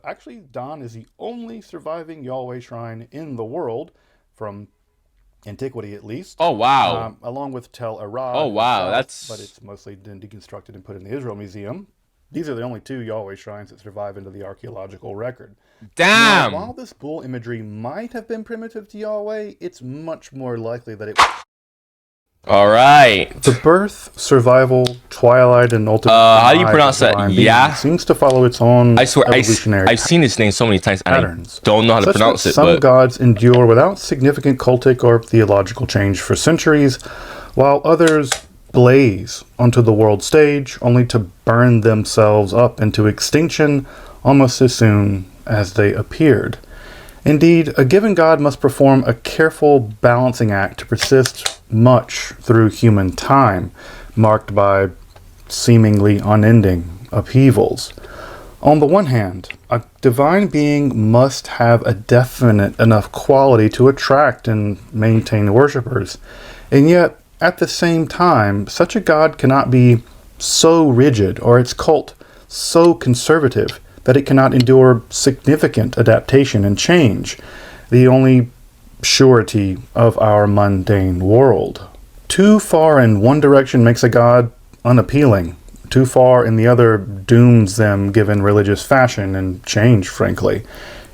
Actually, Don is the only surviving Yahweh shrine in the world, from antiquity at least, Oh wow. along with Tel Oh Arad in the wow. south, but That's it's mostly been deconstructed and put in the Israel Museum. These are the only two Yahweh shrines that survive into the archaeological record. Now, while damn. this bull imagery might have been primitive to Yahweh, it's much more likely that it All the right. birth, survival, twilight, and ultimate How do you demise of pronounce that? divine being Yeah. seems to follow its own I swear evolutionary I've seen this name so many times and I patterns, don't know how to such that pronounce it, some but gods endure without significant cultic or theological change for centuries, while others blaze onto the world stage only to burn themselves up into extinction almost as soon as they appeared. Indeed, a given god must perform a careful balancing act to persist much through human time, marked by seemingly unending upheavals. On the one hand, a divine being must have a definite enough quality to attract and maintain worshippers, and yet, at the same time, such a god cannot be so rigid or its cult so conservative that it cannot endure significant adaptation and change, the only surety of our mundane world. Too far in one direction makes a god unappealing. Too far in the other dooms them given religious fashion and change, frankly.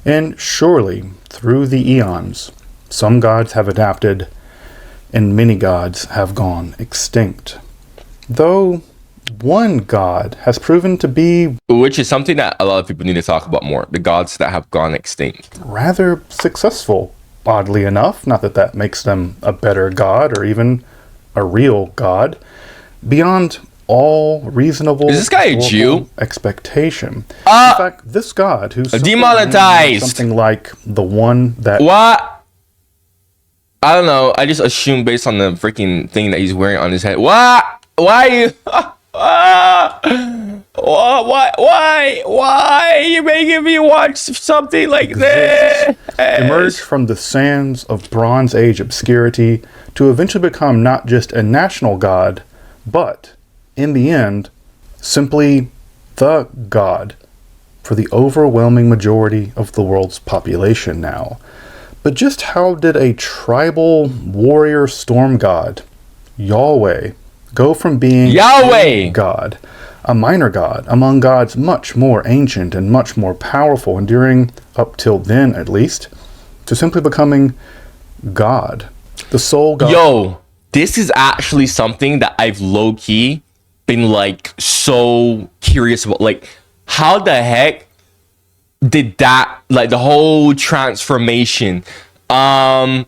And surely, through the eons, some gods have adapted and many gods have gone extinct. Though one god has proven to be which is something that a lot of people need to talk about more. The gods that have gone extinct. rather successful, oddly enough. Not that that makes them a better god or even a real god. Beyond all reasonable Is this guy a historical Jew? expectation. In Uh fact, this god, whose simple name means Demonetized. something like the one that What? I don't know. I just assumed based on the freaking thing that he's wearing on his head. What? Why you? Why are you making me watch something like exists emerged this? from the sands of Bronze Age obscurity to eventually become not just a national god, but, in the end, simply the god for the overwhelming majority of the world's population now. But just how did a tribal warrior storm god, Yahweh, go from being a Yahweh. god, a minor god, among gods much more ancient and much more powerful, enduring up till then at least, to simply becoming God, the sole God? Yo, this is actually something that I've low key been like so curious about. Like, how the heck did that, like, the whole transformation, the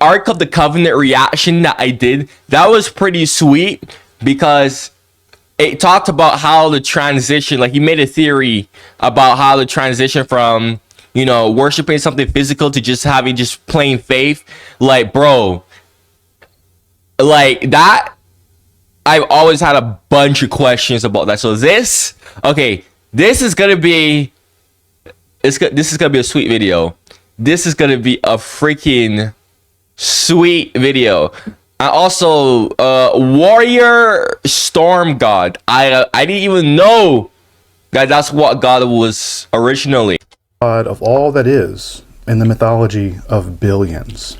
Ark of the Covenant reaction that I did, that was pretty sweet because it talked about how the transition, like, he made a theory about how the transition from, worshiping something physical to just having just plain faith. Like, bro, like that, I've always had a bunch of questions about that. So this, okay, this is gonna be, this is gonna be a sweet video. This is gonna be a freaking sweet video. I also, warrior storm god. I didn't even know that that's what god was originally. God of all that is in the mythology of billions.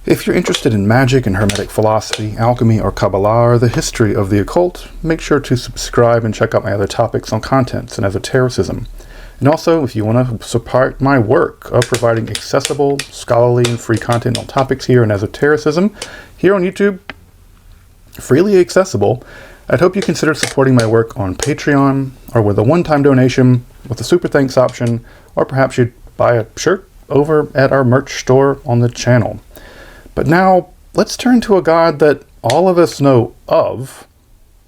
If you're interested in magic and hermetic philosophy, alchemy, or Kabbalah, or the history of the occult, make sure to subscribe and check out my other topics on contents and esotericism. And also, if you want to support my work of providing accessible, scholarly, and free content on topics here in esotericism, here on YouTube, freely accessible, I'd hope you consider supporting my work on Patreon, or with a one-time donation, with a super thanks option, or perhaps you'd buy a shirt over at our merch store on the channel. But now, let's turn to a god that all of us know of,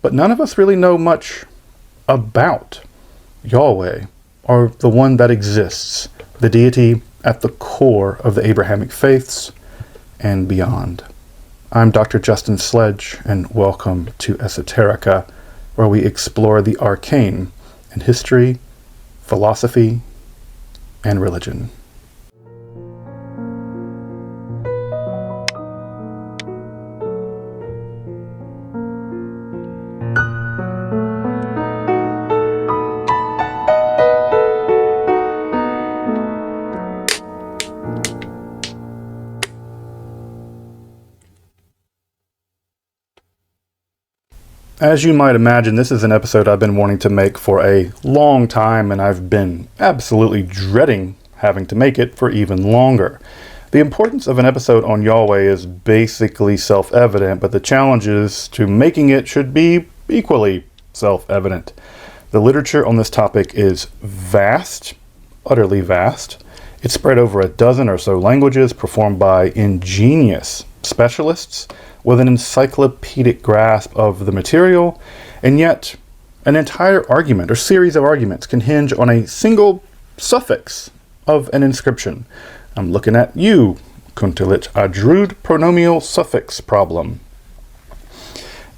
but none of us really know much about. Yahweh, or the one that exists, the deity at the core of the Abrahamic faiths and beyond. I'm Dr. Justin Sledge, and welcome to Esoterica, where we explore the arcane in history, philosophy, and religion. As you might imagine, this is an episode I've been wanting to make for a long time, and I've been absolutely dreading having to make it for even longer. The importance of an episode on Yahweh is basically self-evident, but the challenges to making it should be equally self-evident. The literature on this topic is vast, utterly vast. It's spread over a dozen or so languages, performed by ingenious specialists with an encyclopedic grasp of the material, and yet an entire argument or series of arguments can hinge on a single suffix of an inscription. I'm looking at you, Kuntilich, a Druid pronomial suffix problem.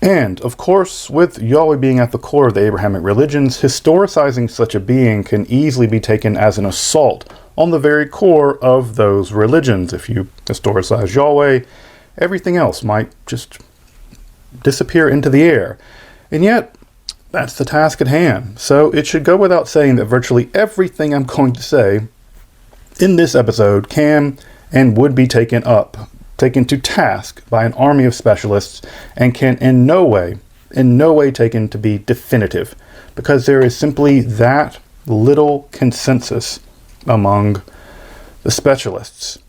And, of course, with Yahweh being at the core of the Abrahamic religions, historicizing such a being can easily be taken as an assault on the very core of those religions. If you historicize Yahweh, everything else might just disappear into the air. And yet, that's the task at hand. So it should go without saying that virtually everything I'm going to say in this episode can and would be taken to task by an army of specialists, and can in no way taken to be definitive, because there is simply that little consensus among the specialists.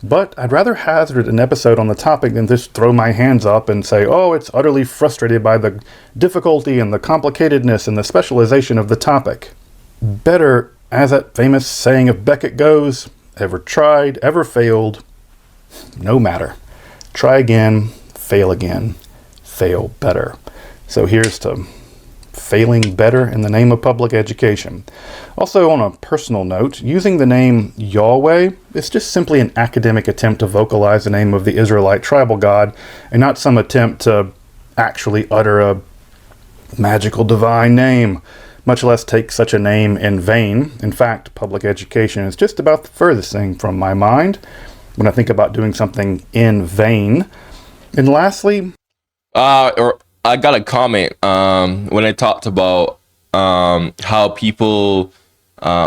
But I'd rather hazard an episode on the topic than just throw my hands up and say, oh, it's utterly frustrated by the difficulty and the complicatedness and the specialization of the topic. Better, as that famous saying of Beckett goes, ever tried, ever failed, no matter. Try again, fail better. So here's to failing better in the name of public education. Also, on a personal note, using the name Yahweh is just simply an academic attempt to vocalize the name of the Israelite tribal god, and not some attempt to actually utter a magical divine name, much less take such a name in vain. In fact, public education is just about the furthest thing from my mind when I think about doing something in vain. And lastly, I got a comment when I talked about how people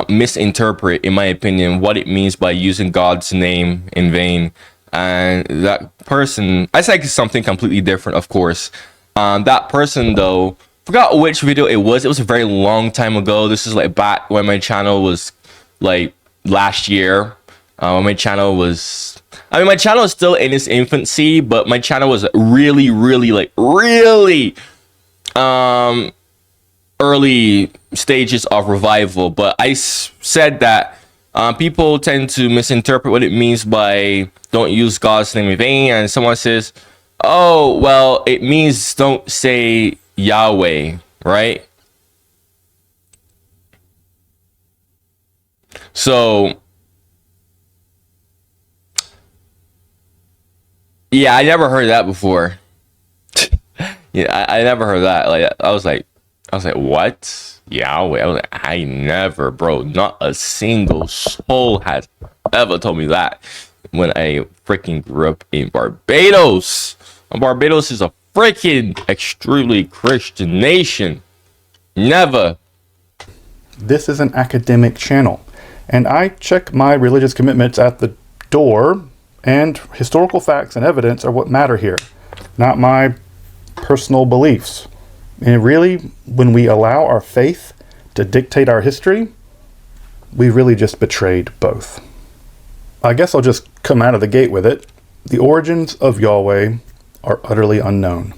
misinterpret, in my opinion, what it means by using God's name in vain. And that person, I said something completely different, of course. That person, though, forgot which video it was. It was a very long time ago. This is like back when my channel was like last year. When my channel was, my channel is still in its infancy, but my channel was really early stages of revival. But I said that people tend to misinterpret what it means by don't use God's name in vain. And someone says, oh, well, it means don't say Yahweh, right? So, yeah, I never heard that before. Yeah, I never heard that. Like, I was like, what? Yahweh? I was like, I never, bro. Not a single soul has ever told me that when I freaking grew up in Barbados. And Barbados is a freaking extremely Christian nation. Never. this is an academic channel, and I check my religious commitments at the door, and historical facts and evidence are what matter here, not my personal beliefs. And really, when we allow our faith to dictate our history, we really just betrayed both. I guess I'll just come out of the gate with it. The origins of Yahweh are utterly unknown.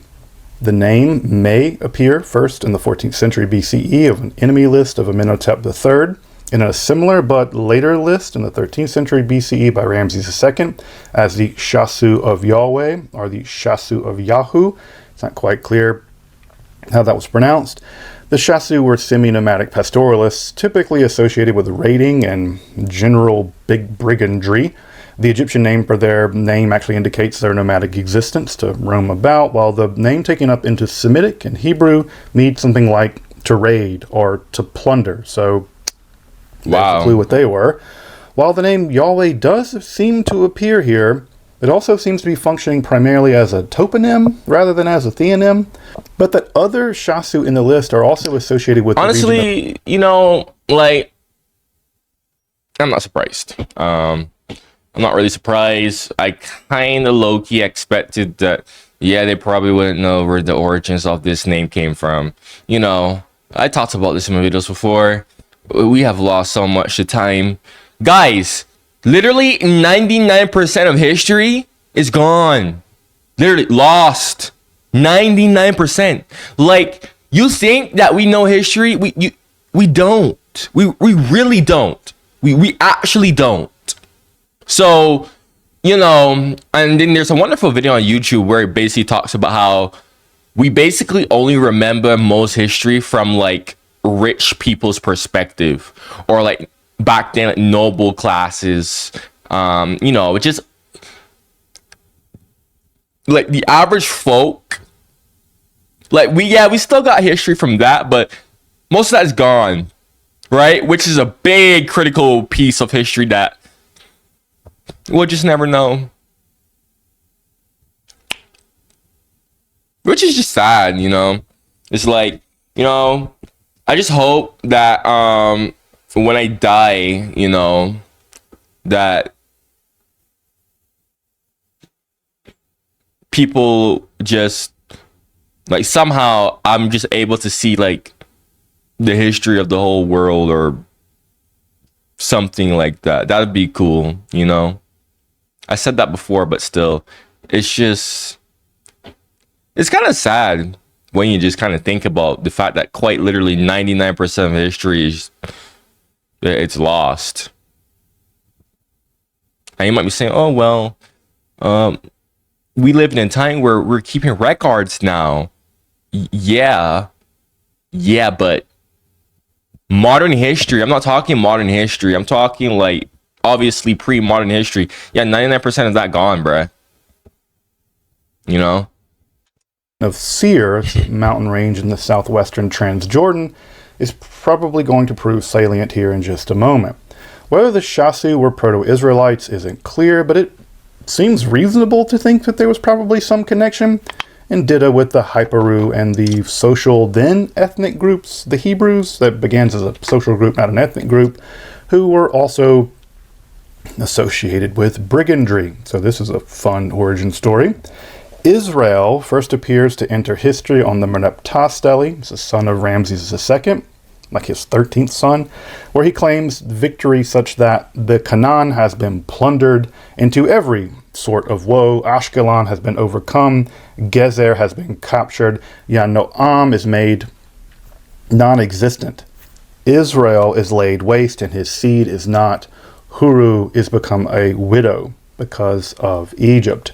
The name may appear first in the 14th century BCE of an enemy list of Amenhotep III, in a similar but later list in the 13th century BCE by Ramses II as the Shasu of Yahweh, or the Shasu of Yahu. It's not quite clear how that was pronounced. The Shasu were semi-nomadic pastoralists, typically associated with raiding and general big brigandry. The Egyptian name for their name actually indicates their nomadic existence, to roam about, while the name taken up into Semitic and Hebrew means something like to raid or to plunder. So, wow, clue what they were. While the name Yahweh does seem to appear here, it also seems to be functioning primarily as a toponym rather than as a theonym. But that other Shasu in the list are also associated with... Honestly, you know, like, I'm not surprised. I'm not really surprised. I kind of low-key expected that yeah, they probably wouldn't know where the origins of this name came from. You know, I talked about this in my videos before. We have lost so much of time. Guys, literally 99% of history is gone. Literally lost. 99%. Like, you think that we know history? We don't. We really don't. We actually don't. So, you know, and then there's a wonderful video on YouTube where it basically talks about how we basically only remember most history from like rich people's perspective, or like back then like, noble classes, you know, which is like the average folk. Like we still got history from that, but most of that's gone, right? Which is a big critical piece of history that we'll just never know. Which is just sad, you know. It's like, you know, I just hope that when I die, you know, that people just like somehow I'm just able to see like the history of the whole world or something like that. That'd be cool, you know. I said that before, but still, it's just, it's kind of sad when you just kind of think about the fact that quite literally 99% of history is, it's lost. And you might be saying, oh, well, we live in a time where we're keeping records now. Yeah, but modern history, I'm not talking modern history. I'm talking like obviously pre-modern history. Yeah, 99% of that gone, bruh. You know? Of Seir, the mountain range in the southwestern Transjordan, is probably going to prove salient here in just a moment. Whether the Shasu were Proto-Israelites isn't clear, but it seems reasonable to think that there was probably some connection, and ditto with the Hyperu and the social then ethnic groups, the Hebrews, that began as a social group, not an ethnic group, who were also associated with brigandry. So this is a fun origin story. Israel first appears to enter history on the Merneptah stele. He's the son of Ramses II, like his 13th son, where he claims victory such that the Canaan has been plundered into every sort of woe. Ashkelon has been overcome. Gezer has been captured. Yanoam is made non-existent. Israel is laid waste and his seed is not. Huru is become a widow because of Egypt.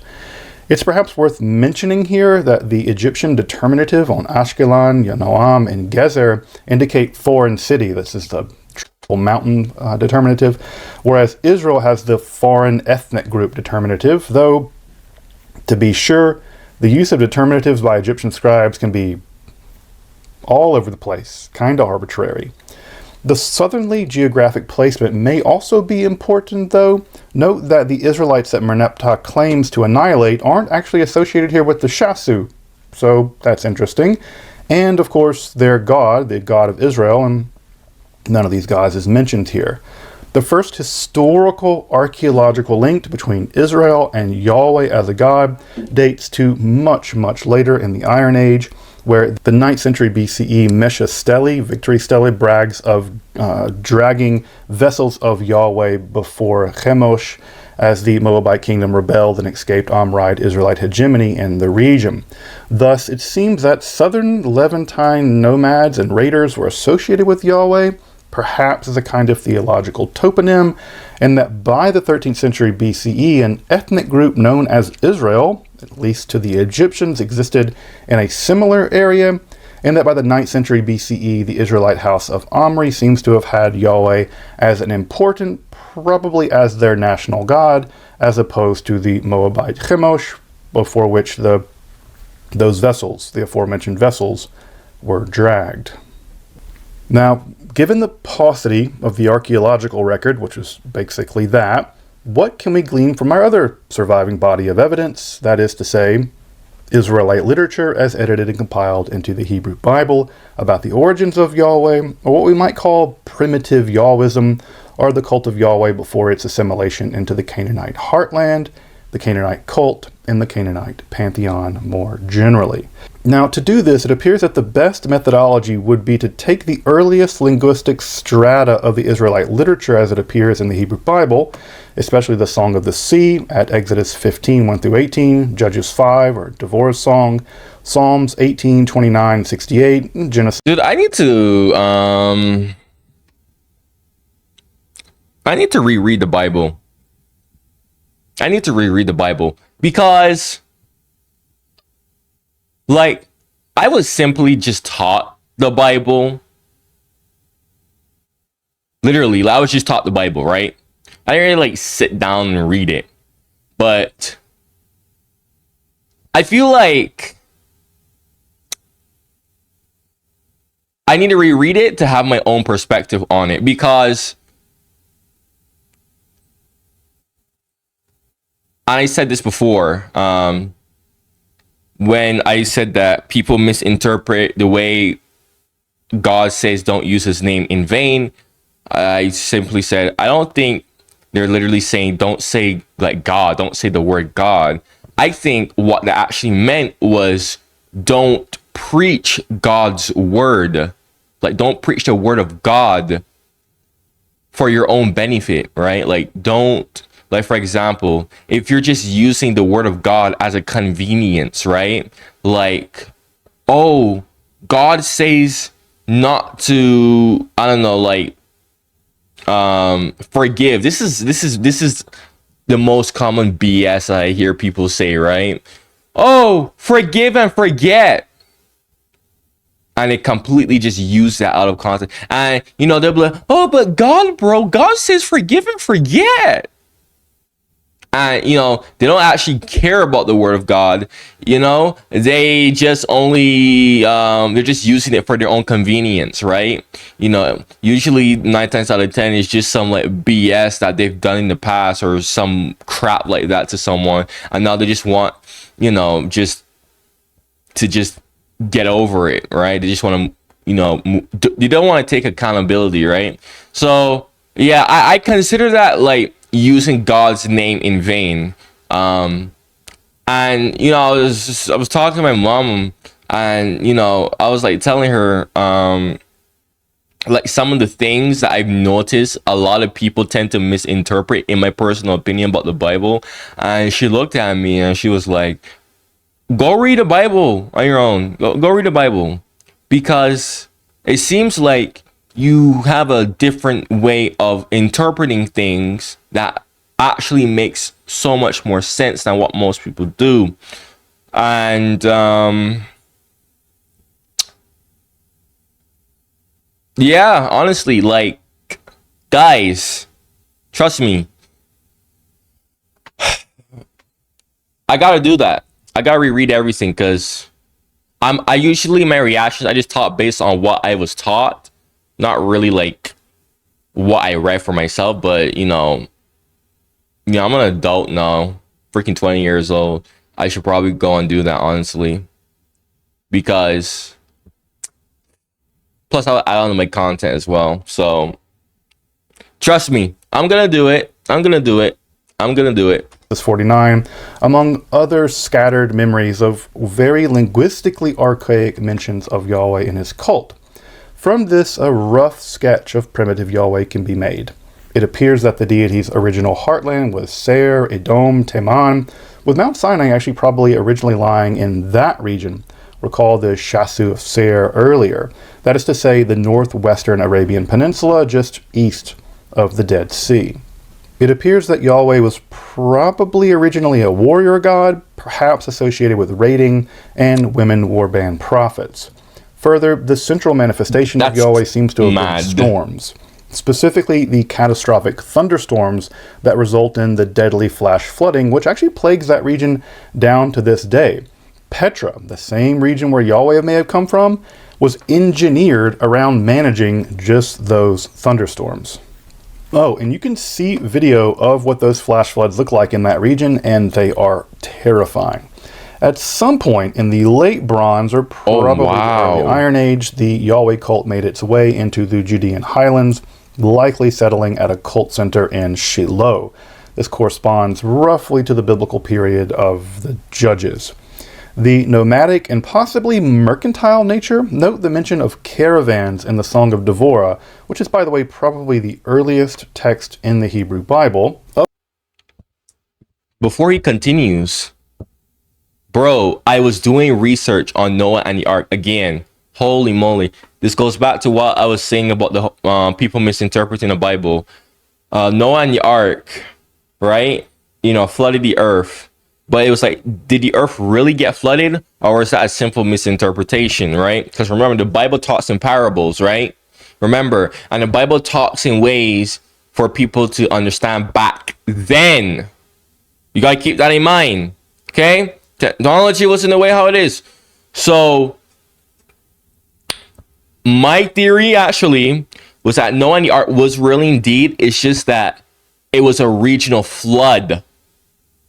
It's perhaps worth mentioning here that the Egyptian determinative on Ashkelon, Yanoam, and Gezer indicate foreign city. This is the triple mountain determinative, whereas Israel has the foreign ethnic group determinative, though, to be sure, the use of determinatives by Egyptian scribes can be all over the place, kind of arbitrary. The southerly geographic placement may also be important, though. Note that the Israelites that Merneptah claims to annihilate aren't actually associated here with the Shasu, so that's interesting. And, of course, their god, the God of Israel, and none of these gods is mentioned here. The first historical archaeological link between Israel and Yahweh as a god dates to much, much later in the Iron Age, where the 9th century BCE Mesha Stele, Victory Stele, brags of dragging vessels of Yahweh before Chemosh as the Moabite kingdom rebelled and escaped Amorite Israelite hegemony in the region. Thus, it seems that southern Levantine nomads and raiders were associated with Yahweh, perhaps as a kind of theological toponym, and that by the 13th century BCE, an ethnic group known as Israel, at least to the Egyptians, existed in a similar area, and that by the 9th century BCE, the Israelite house of Omri seems to have had Yahweh as an important, probably as their national god, as opposed to the Moabite Chemosh, before which those vessels, the aforementioned vessels, were dragged. Now, given the paucity of the archaeological record, which is basically that, what can we glean from our other surviving body of evidence, that is to say, Israelite literature as edited and compiled into the Hebrew Bible about the origins of Yahweh, or what we might call primitive Yahwism, or the cult of Yahweh before its assimilation into the Canaanite heartland, the Canaanite cult, in the Canaanite pantheon more generally. Now, to do this, it appears that the best methodology would be to take the earliest linguistic strata of the Israelite literature as it appears in the Hebrew Bible, especially the Song of the Sea at Exodus 15, 1 through 18, Judges 5, or Devorah's Song, Psalms 18, 29, 68, Genesis. Dude, I need to reread the Bible. I need to reread the Bible because, like, I was simply just taught the Bible. Literally, I was just taught the Bible, right? I didn't really, like, sit down and read it. But I feel like I need to reread it to have my own perspective on it, because I said this before, when I said that people misinterpret the way God says don't use his name in vain. I simply said, I don't think they're literally saying don't say like God, don't say the word God. I think what that actually meant was don't preach God's word. Like, don't preach the word of God for your own benefit, right? Like, don't, like, for example, if you're just using the word of God as a convenience, right? Like, oh, God says not to, I don't know, like, forgive. This is the most common BS I hear people say, right? Oh, forgive and forget. And they completely just use that out of context. And, you know, they'll be like, oh, but God, bro, God says forgive and forget. And, you know, they don't actually care about the word of God. You know, they just only, they're just using it for their own convenience, right? You know, usually 9 times out of 10 is just some like BS that they've done in the past or some crap like that to someone. And now they just want, you know, just to just get over it, right? They just want to, you know, they don't want to take accountability, right? So, yeah, I consider that like using God's name in vain. And, you know, I was talking to my mom, and, you know, I was like telling her, like some of the things that I've noticed a lot of people tend to misinterpret, in my personal opinion, about the Bible. And she looked at me and she was like, go read the Bible on your own. Go read the Bible, because it seems like you have a different way of interpreting things that actually makes so much more sense than what most people do. And yeah, honestly, like, guys, trust me, I gotta do that. I gotta reread everything, because I usually, my reactions, I just talk based on what I was taught, not really like what I read for myself. But you know, I'm an adult now, freaking 20 years old. I should probably go and do that, honestly, because plus I'll add on to my content as well. So trust me, I'm gonna do it. I'm gonna do it. 49, among other scattered memories of very linguistically archaic mentions of Yahweh and his cult. From this, a rough sketch of primitive Yahweh can be made. It appears that the deity's original heartland was Seir, Edom, Teman, with Mount Sinai actually probably originally lying in that region. Recall the Shasu of Seir earlier. That is to say, the northwestern Arabian Peninsula, just east of the Dead Sea. It appears that Yahweh was probably originally a warrior god, perhaps associated with raiding, and women warband prophets. Further, the central manifestation of Yahweh seems to have been storms, specifically the catastrophic thunderstorms that result in the deadly flash flooding, which actually plagues that region down to this day. Petra, the same region where Yahweh may have come from, was engineered around managing just those thunderstorms. Oh, and you can see video of what those flash floods look like in that region, and they are terrifying. At some point in the late Bronze, or probably the early Iron Age, the Yahweh cult made its way into the Judean highlands, likely settling at a cult center in Shiloh. This corresponds roughly to the biblical period of the Judges. The nomadic and possibly mercantile nature, note the mention of caravans in the Song of Devorah, which is, by the way, probably the earliest text in the Hebrew Bible. Before he continues, bro, I was doing research on Noah and the ark again. Holy moly. This goes back to what I was saying about the people misinterpreting the Bible. Noah and the ark, right? Flooded the earth. But it was like, did the earth really get flooded? Or was that a simple misinterpretation, right? Because remember, the Bible talks in parables, right? Remember, and the Bible talks in ways for people to understand back then. You got to keep that in mind, okay? Technology wasn't the way how it is. So, my theory actually was that Noah and the ark was really indeed. It's just that it was a regional flood.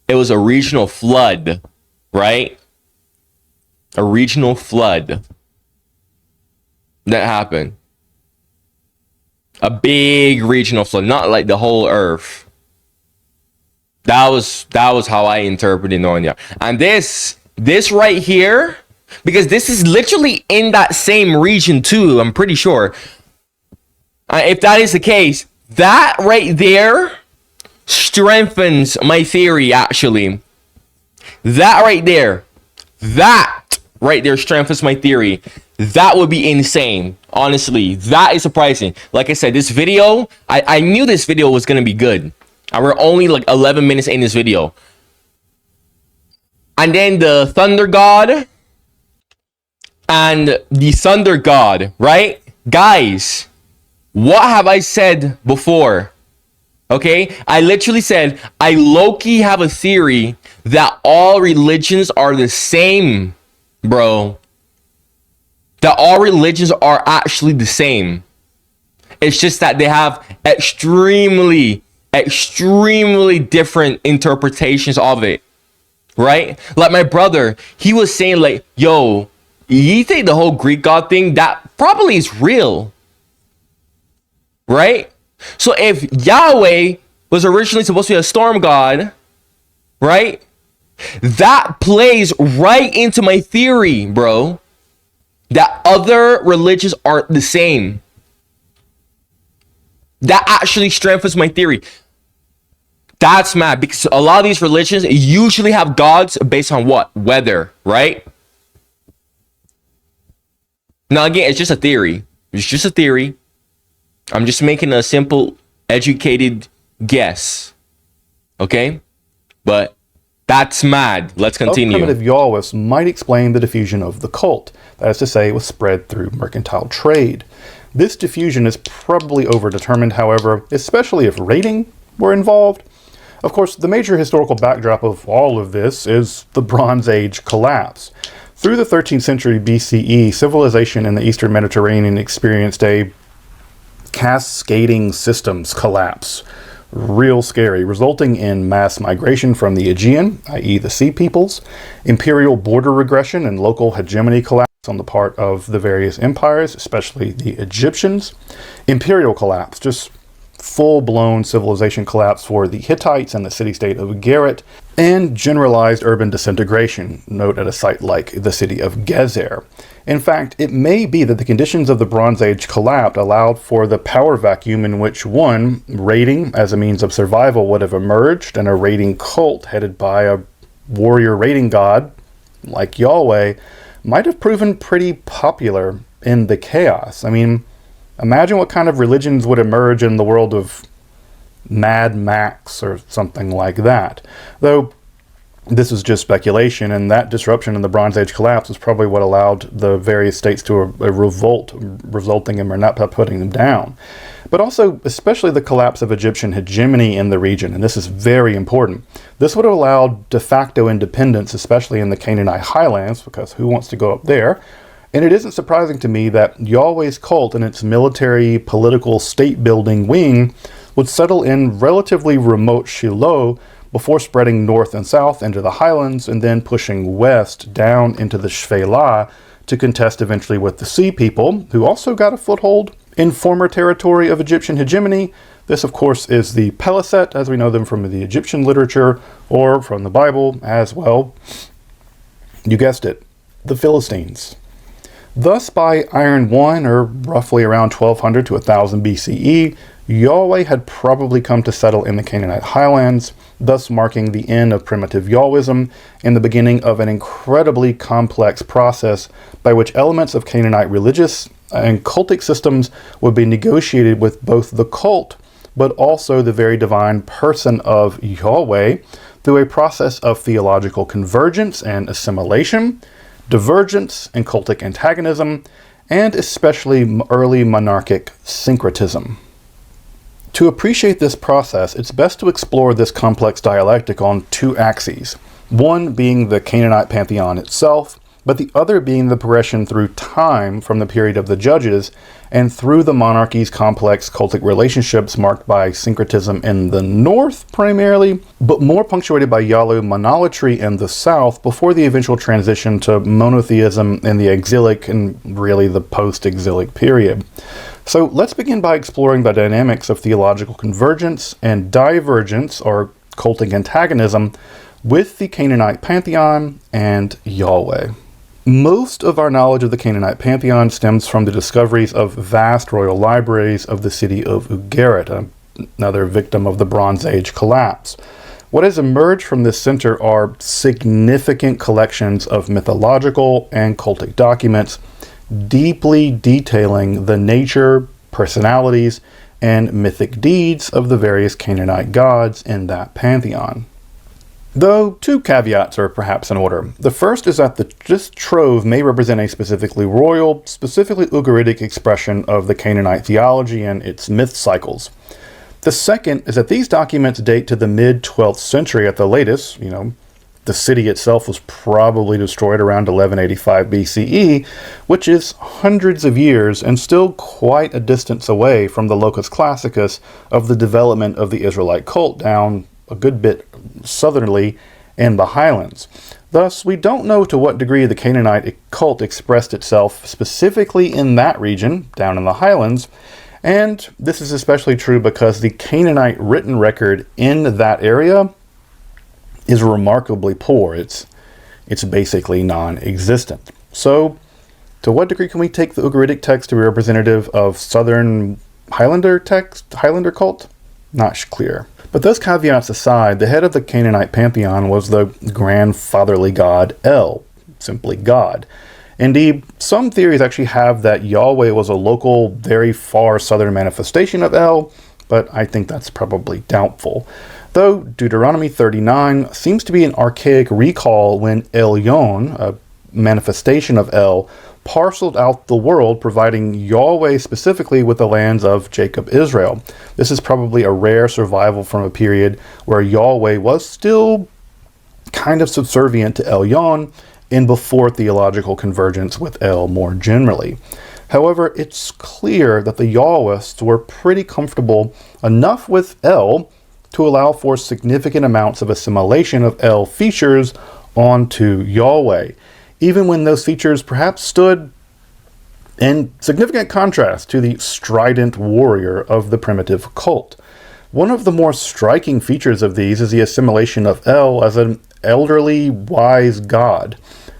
It was a regional flood, right? A regional flood that happened. A big regional flood, not like the whole earth. That was how I interpreted Noah. And this right here, because this is literally in that same region too, I'm pretty sure. If that is the case, that right there strengthens my theory, actually. That right there strengthens my theory. That would be insane. Honestly, that is surprising. Like I said, this video, I knew this video was going to be good. And we're only like 11 minutes in this video. And then the thunder god and the thunder god, right? Guys, what have I said before? Okay, I literally said, I low-key have a theory that all religions are the same, bro. That all religions are actually the same. It's just that they have extremely different interpretations of it, right? Like my brother, he was saying like, yo, you think the whole Greek god thing, that probably is real, right? So if Yahweh was originally supposed to be a storm god, right? That plays right into my theory, bro. That other religions are the same. That actually strengthens my theory. That's mad, because a lot of these religions usually have gods based on what? Weather, right? Now again, it's just a theory. It's just a theory. I'm just making a simple, educated guess. Okay? But that's mad. Let's continue. Primitive Yahwists might explain the diffusion of the cult. That is to say, it was spread through mercantile trade. This diffusion is probably overdetermined, however, especially if raiding were involved. Of course, the major historical backdrop of all of this is the Bronze Age collapse. Through the 13th century BCE, civilization in the Eastern Mediterranean experienced a cascading systems collapse. Real scary, resulting in mass migration from the Aegean, i.e. the sea peoples, imperial border regression and local hegemony collapse on the part of the various empires, especially the Egyptians, imperial collapse, just full-blown civilization collapse for the Hittites and the city-state of Gerar, and generalized urban disintegration, note at a site like the city of Gezer. In fact, it may be that the conditions of the Bronze Age collapse allowed for the power vacuum in which one, raiding as a means of survival would have emerged, and a raiding cult headed by a warrior raiding god like Yahweh might have proven pretty popular in the chaos. I mean, imagine what kind of religions would emerge in the world of Mad Max or something like that. Though this is just speculation, and that disruption in the Bronze Age collapse is probably what allowed the various states to revolt, resulting in Merneptah putting them down. But also, especially the collapse of Egyptian hegemony in the region, and this is very important. This would have allowed de facto independence, especially in the Canaanite highlands, because who wants to go up there? And it isn't surprising to me that Yahweh's cult and its military, political, state-building wing would settle in relatively remote Shiloh before spreading north and south into the highlands and then pushing west down into the Shphelah to contest eventually with the Sea People, who also got a foothold in former territory of Egyptian hegemony, This, of course, is the Peliset, as we know them from the Egyptian literature or from the Bible as well. You guessed it, the Philistines. Thus, by Iron 1, or roughly around 1200 to 1000 BCE, Yahweh had probably come to settle in the Canaanite highlands, thus marking the end of primitive Yahwism and the beginning of an incredibly complex process by which elements of Canaanite religious and cultic systems would be negotiated with both the cult but also the very divine person of Yahweh through a process of theological convergence and assimilation, divergence and cultic antagonism, and especially early monarchic syncretism. To appreciate this process, it's best to explore this complex dialectic on two axes, one being the Canaanite pantheon itself, but the other being the progression through time from the period of the Judges and through the monarchy's complex cultic relationships marked by syncretism in the north primarily, but more punctuated by Yalu monolatry in the south before the eventual transition to monotheism in the exilic and really the post-exilic period. So let's begin by exploring the dynamics of theological convergence and divergence, or cultic antagonism, with the Canaanite pantheon and Yahweh. Most of our knowledge of the Canaanite pantheon stems from the discoveries of vast royal libraries of the city of Ugarit, another victim of the Bronze Age collapse. What has emerged from this center are significant collections of mythological and cultic documents, deeply detailing the nature, personalities, and mythic deeds of the various Canaanite gods in that pantheon. Though two caveats are perhaps in order. The first is that this trove may represent a specifically royal, specifically Ugaritic expression of the Canaanite theology and its myth cycles. The second is that these documents date to the mid-12th century at the latest. The city itself was probably destroyed around 1185 BCE, which is hundreds of years and still quite a distance away from the locus classicus of the development of the Israelite cult down a good bit southerly in the highlands. Thus, we don't know to what degree the Canaanite cult expressed itself specifically in that region, down in the highlands, and this is especially true because the Canaanite written record in that area is remarkably poor. It's basically non-existent. So, to what degree can we take the Ugaritic text to be representative of Southern Highlander cult? Not clear. But those caveats aside, the head of the Canaanite pantheon was the grandfatherly god El, simply God. Indeed, some theories actually have that Yahweh was a local, very far southern manifestation of El, but I think that's probably doubtful. Though Deuteronomy 39 seems to be an archaic recall when Elyon, a manifestation of El, parceled out the world, providing Yahweh specifically with the lands of Jacob Israel. This is probably a rare survival from a period where Yahweh was still kind of subservient to Elyon and before theological convergence with El more generally. However, it's clear that the Yahwists were pretty comfortable enough with El to allow for significant amounts of assimilation of El features onto Yahweh, even when those features perhaps stood in significant contrast to the strident warrior of the primitive cult. One of the more striking features of these is the assimilation of El as an elderly, wise god.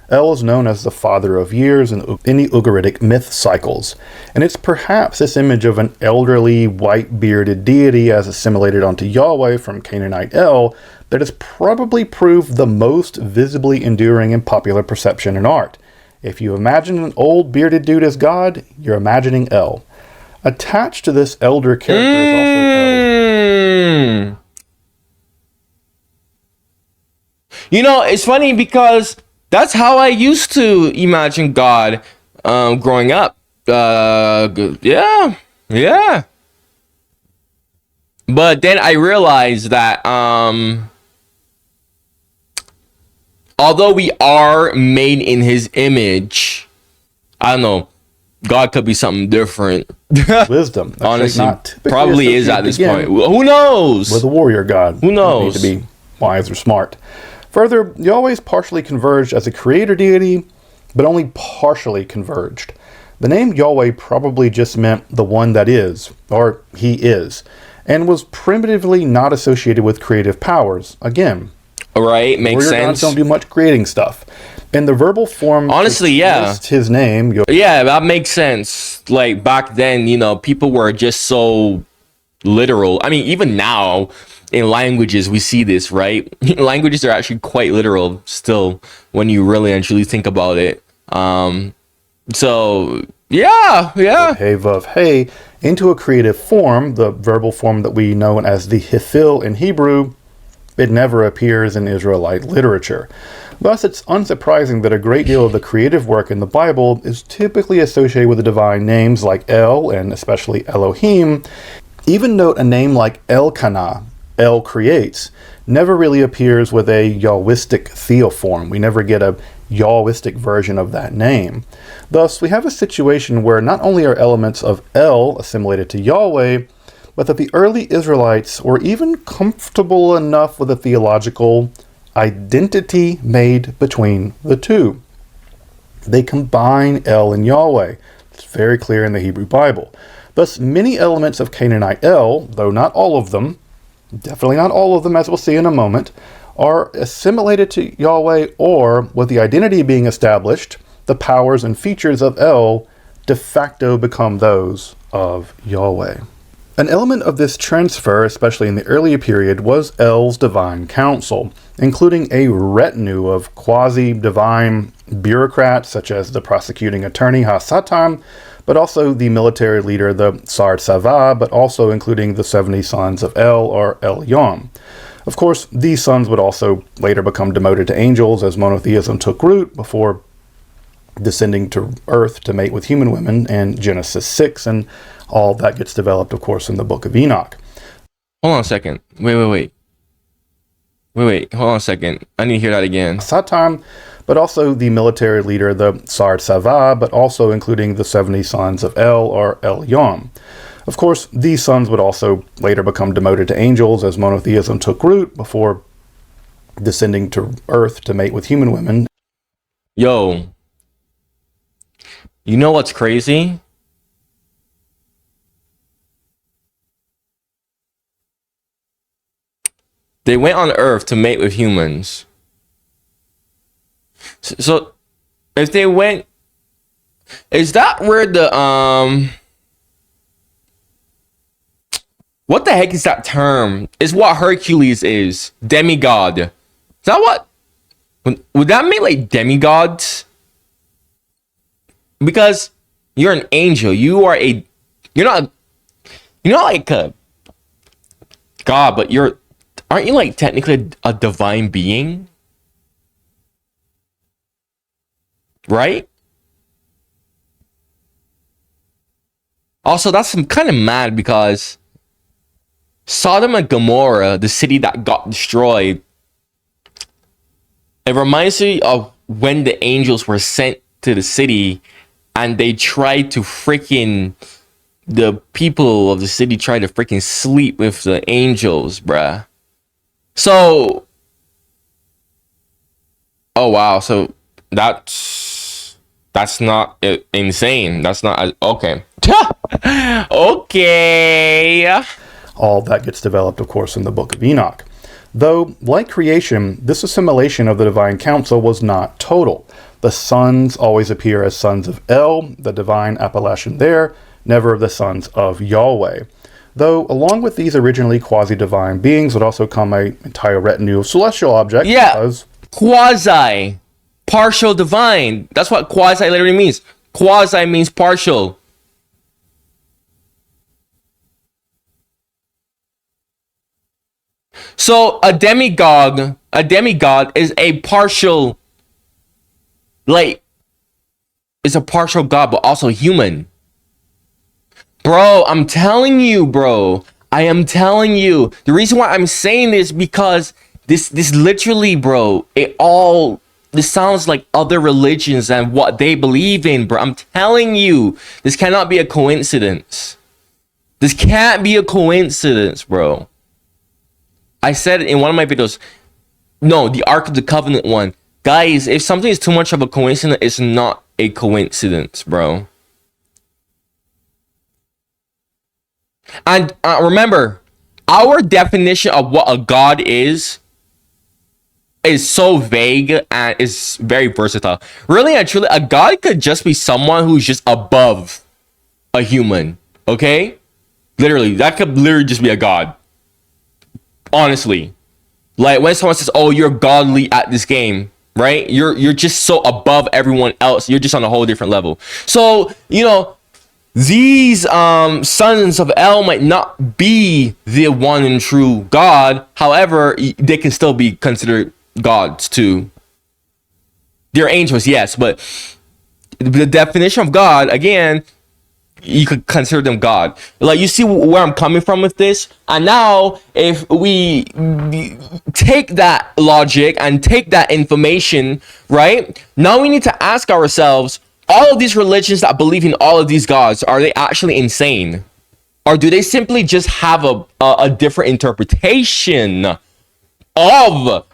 El is known as the father of years in the Ugaritic myth cycles, and it's perhaps this image of an elderly, white-bearded deity as assimilated onto Yahweh from Canaanite El that has probably proved the most visibly enduring in popular perception and art. If you imagine an old bearded dude as God, you're imagining El. Attached to this elder character is also El. It's funny because that's how I used to imagine God growing up. Yeah. But then I realized that although we are made in his image, I don't know, God could be something different. Wisdom. Honestly, probably is at this point. Who knows? With a warrior god. Who knows? Need to be wise or smart. Further, Yahweh's partially converged as a creator deity, but only partially converged. The name Yahweh probably just meant the one that is, or he is. and was primitively not associated with creative powers. Again, All right, makes warrior gods sense. don't do much creating stuff. In the verbal form, Honestly, to yeah. list his name, Yeah, that makes sense. Like back then, you know, people were just so literal. I mean, even now in languages, we see this, right? Languages are actually quite literal still when you really and truly think about it. So yeah. hey vav hey, into a creative form, the verbal form that we know as the hithil in Hebrew. It never appears in Israelite literature. Thus, it's unsurprising that a great deal of the creative work in the Bible is typically associated with the divine names like El and especially Elohim. Even note a name like Elkanah, El creates, never really appears with a Yahwistic theoform. We never get a Yahwistic version of that name. Thus, we have a situation where not only are elements of El assimilated to Yahweh, but that the early Israelites were even comfortable enough with a theological identity made between the two. They combine El and Yahweh. It's very clear in the Hebrew Bible. Thus, many elements of Canaanite El, though not all of them, definitely not all of them as we'll see in a moment, are assimilated to Yahweh, or, with the identity being established, the powers and features of El de facto become those of Yahweh. An element of this transfer, especially in the earlier period, was El's divine council, including a retinue of quasi-divine bureaucrats such as the prosecuting attorney Ha-Satan, but also the military leader, the Sar Tzava, but also including the 70 sons of El, or Elyon. Of course, these sons would also later become demoted to angels as monotheism took root before descending to earth to mate with human women in Genesis 6, and all that gets developed, of course, in the book of Enoch. Hold on a second. Wait. Hold on a second. I need to hear that again. Satan, but also the military leader, the Sar Tzava, but also including the 70 sons of El, or Elyon. Of course, these sons would also later become demoted to angels as monotheism took root before descending to earth to mate with human women. Yo, you know what's crazy? They went on Earth to mate with humans. So if they went, is that where the what the heck is that term? Is what Hercules is, demigod. Is that what? Would that mean like demigods? Because you're an angel. You're not like a god, but aren't you like technically a divine being? Right? Also, that's kind of mad because Sodom and Gomorrah, the city that got destroyed, it reminds me of when the angels were sent to the city and they tried to the people of the city tried to freaking sleep with the angels, bruh. So, oh wow, so that's not insane. That's not okay. Okay. All that gets developed, of course, in the book of Enoch. Though, like creation, this assimilation of the divine council was not total. The sons always appear as sons of El, the divine appellation there, never the sons of Yahweh. Though, along with these originally quasi-divine beings would also come an entire retinue of celestial objects. Yeah, quasi, partial divine. That's what quasi literally means. Quasi means partial. So a demigod is a partial, like, is a partial god, but also human. Bro, I'm telling you, bro. I am telling you. The reason why I'm saying this because this literally, bro, this sounds like other religions and what they believe in, bro. I'm telling you, this cannot be a coincidence. This can't be a coincidence, bro. I said it in one of my videos. No, the Ark of the Covenant one. Guys, if something is too much of a coincidence, it's not a coincidence, bro. And remember, our definition of what a god is so vague and is very versatile. Really and truly, a god could just be someone who's just above a human. Okay, literally, that could literally just be a god. Honestly, like when someone says, "Oh, you're godly at this game," right? You're just so above everyone else. You're just on a whole different level. So these sons of El might not be the one and true God. However, they can still be considered gods too. They're angels, yes, but the definition of God, again, you could consider them God. Like, you see where I'm coming from with this? And now, if we take that logic and take that information, right? Now we need to ask ourselves, all of these religions that believe in all of these gods, are they actually insane? Or do they simply just have a different interpretation of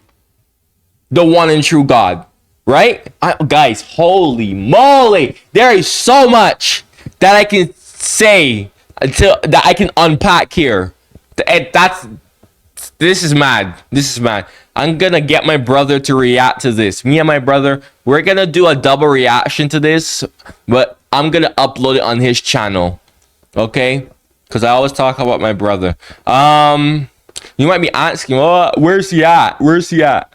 the one and true God, right? Guys, holy moly, there is so much that I can say that I can unpack here. This is mad. This is mad. I'm gonna get my brother to react to this. Me and my brother, we're gonna do a double reaction to this, but I'm gonna upload it on his channel, okay? Because I always talk about my brother. You might be asking, well, where's he at? Where's he at?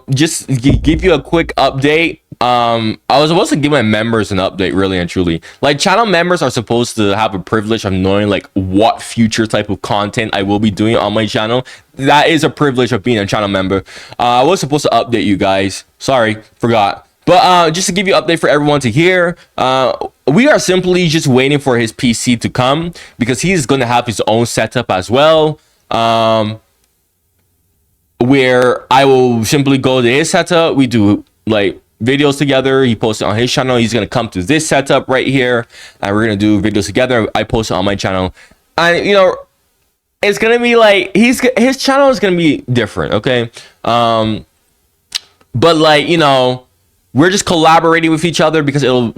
Just give you a quick update. I was supposed to give my members an update, really and truly. Like, channel members are supposed to have a privilege of knowing like what future type of content I will be doing on my channel. That is a privilege of being a channel member. I was supposed to update you guys. Sorry, forgot. But just to give you an update for everyone to hear, we are simply just waiting for his PC to come because he's going to have his own setup as well. Where I will simply go to his setup. We do like videos together. He posts it on his channel. He's gonna come to this setup right here, and we're gonna do videos together. I post it on my channel, and it's gonna be like his channel is gonna be different, okay? But like we're just collaborating with each other because it'll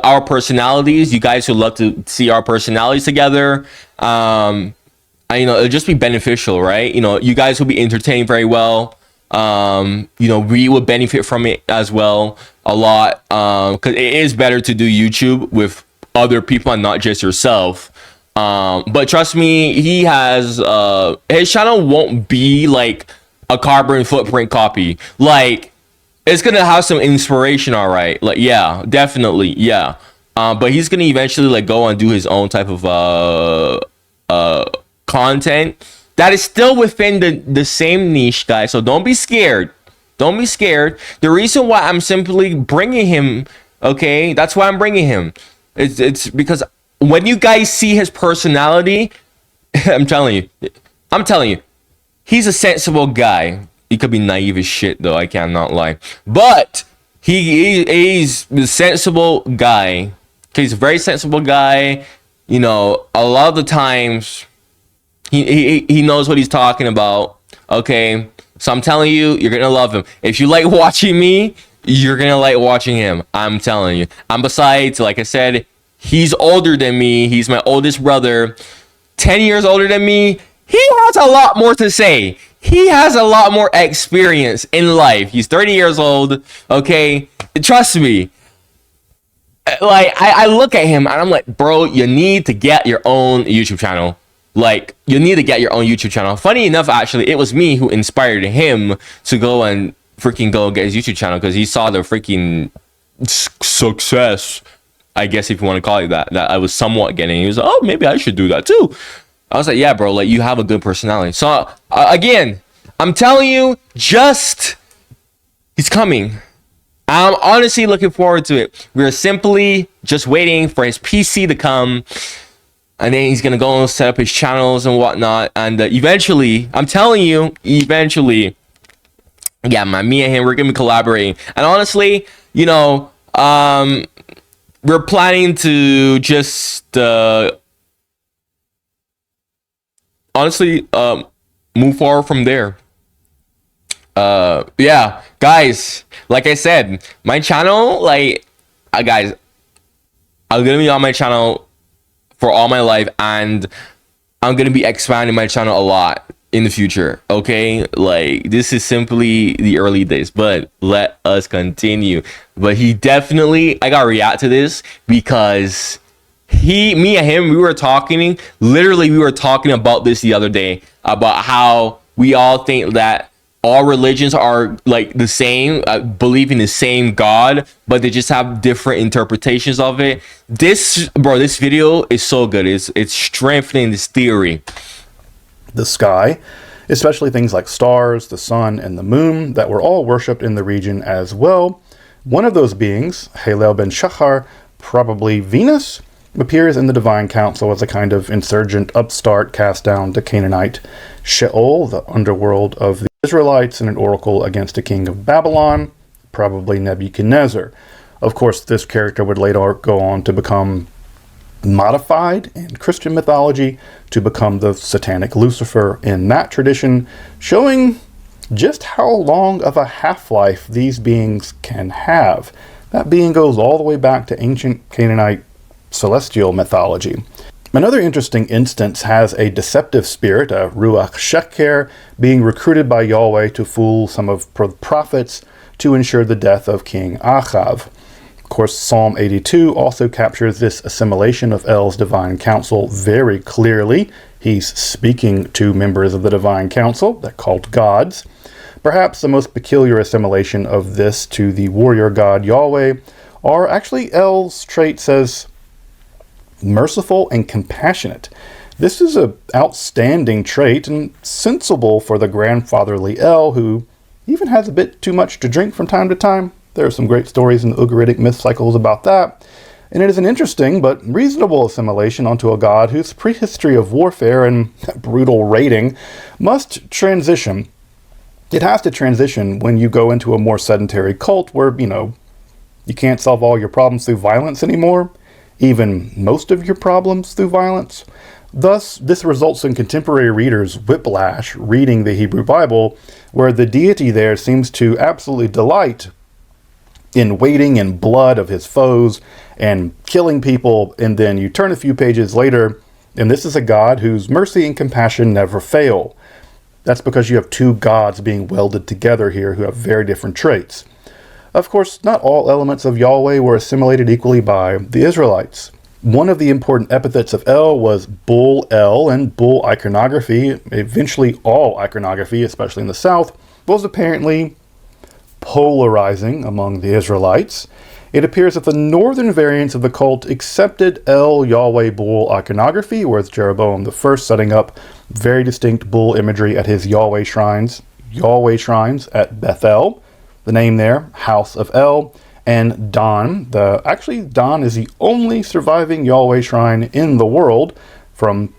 our personalities. You guys who love to see our personalities together. It'll just be beneficial, right? You guys will be entertained very well. We will benefit from it as well a lot. Because it is better to do YouTube with other people and not just yourself. But trust me, he has his channel won't be like a carbon footprint copy. Like, it's gonna have some inspiration, all right. Like, yeah, definitely, yeah. But he's gonna eventually like go and do his own type of content that is still within the same niche, guys. So don't be scared. Don't be scared. The reason why I'm simply bringing him, okay, that's why I'm bringing him. It's because when you guys see his personality, I'm telling you, he's a sensible guy. He could be naive as shit, though. I cannot lie, but he's a sensible guy. He's a very sensible guy. A lot of the times. He knows what he's talking about. Okay, so I'm telling you, you're gonna love him. If you like watching me, you're gonna like watching him. I'm telling you. And besides, like I said, he's older than me. He's my oldest brother, 10 years older than me. He has a lot more to say. He has a lot more experience in life. He's 30 years old. Okay, trust me. Like, I look at him and I'm like, bro, you need to get your own YouTube channel. Like, you need to get your own YouTube channel. Funny enough, actually, it was me who inspired him to go and freaking go get his YouTube channel because he saw the freaking success, I guess, if you want to call it that I was somewhat getting. He was like, oh, maybe I should do that too. I was like, yeah, bro, like, you have a good personality. So, again, I'm telling you, he's coming. I'm honestly looking forward to it. We're simply just waiting for his PC to come. And then he's going to go and set up his channels and whatnot. And eventually, I'm telling you, yeah, man, me and him, we're going to be collaborating. And honestly, we're planning to just, move forward from there. Yeah, guys, like I said, my channel, guys, I'm going to be on my channel for all my life, and I'm gonna be expanding my channel a lot in the future. Okay, like this is simply the early days, but let us continue. But he definitely, I gotta react to this because me and him, we were talking. Literally, we were talking about this the other day about how we all think that all religions are like the same, believe in the same God, but they just have different interpretations of it. This video is so good. It's strengthening this theory. The sky, especially things like stars, the sun, and the moon, that were all worshipped in the region as well. One of those beings, Halel ben Shachar, probably Venus, appears in the divine council as a kind of insurgent upstart cast down to Canaanite Sheol, the underworld of the Israelites, and an oracle against a king of Babylon, probably Nebuchadnezzar. Of course, this character would later go on to become modified in Christian mythology to become the satanic Lucifer in that tradition, showing just how long of a half-life these beings can have. That being goes all the way back to ancient Canaanite celestial mythology. Another interesting instance has a deceptive spirit, a Ruach Sheker, being recruited by Yahweh to fool some of the prophets to ensure the death of King Achav. Of course, Psalm 82 also captures this assimilation of El's divine council very clearly. He's speaking to members of the divine council, they're called gods. Perhaps the most peculiar assimilation of this to the warrior god Yahweh are actually El's traits as merciful and compassionate. This is an outstanding trait and sensible for the grandfatherly El, who even has a bit too much to drink from time to time. There are some great stories in the Ugaritic myth cycles about that. And it is an interesting but reasonable assimilation onto a god whose prehistory of warfare and brutal raiding must transition. It has to transition when you go into a more sedentary cult where, you can't solve all your problems through violence anymore, even most of your problems through violence. Thus, this results in contemporary readers' whiplash reading the Hebrew Bible, where the deity there seems to absolutely delight in wading in blood of his foes and killing people, and then you turn a few pages later, and this is a God whose mercy and compassion never fail. That's because you have two gods being welded together here who have very different traits. Of course, not all elements of Yahweh were assimilated equally by the Israelites. One of the important epithets of El was Bull El, and bull iconography, eventually all iconography, especially in the south, was apparently polarizing among the Israelites. It appears that the northern variants of the cult accepted El Yahweh bull iconography, with Jeroboam I setting up very distinct bull imagery at his Yahweh shrines at Bethel. The name there, House of El, and Dan. Dan is the only surviving Yahweh shrine in the world, from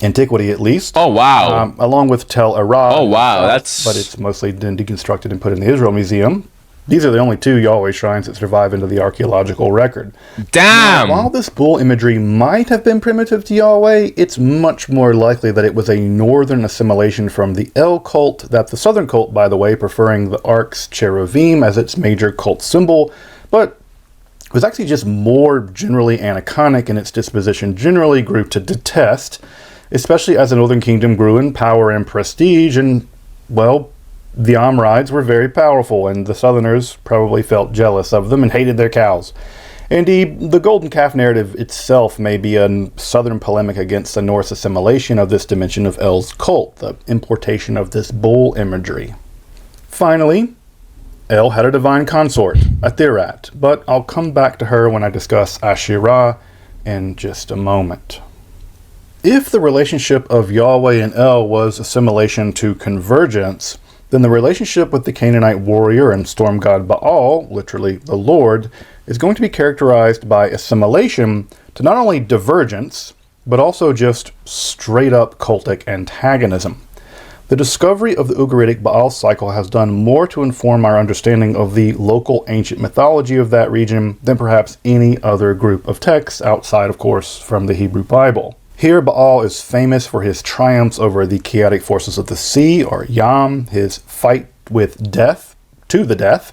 antiquity at least. Oh, wow. Along with Tel Arad. Oh, wow. But it's mostly been deconstructed and put in the Israel Museum. These are the only two Yahweh shrines that survive into the archaeological record. Damn! Now, while this bull imagery might have been primitive to Yahweh, it's much more likely that it was a northern assimilation from the El cult, that the southern cult, by the way, preferring the ark's cherubim as its major cult symbol, but it was actually just more generally aniconic in its disposition, generally grew to detest, especially as the northern kingdom grew in power and prestige, and, well, the Amorites were very powerful, and the Southerners probably felt jealous of them and hated their cows. Indeed, the Golden Calf narrative itself may be a Southern polemic against the Norse assimilation of this dimension of El's cult, the importation of this bull imagery. Finally, El had a divine consort, Athirat, but I'll come back to her when I discuss Asherah in just a moment. If the relationship of Yahweh and El was assimilation to convergence, then the relationship with the Canaanite warrior and storm god Baal, literally the Lord, is going to be characterized by assimilation to not only divergence, but also just straight-up cultic antagonism. The discovery of the Ugaritic Baal cycle has done more to inform our understanding of the local ancient mythology of that region than perhaps any other group of texts outside, of course, from the Hebrew Bible. Here, Baal is famous for his triumphs over the chaotic forces of the sea, or Yam, his fight with death, to the death,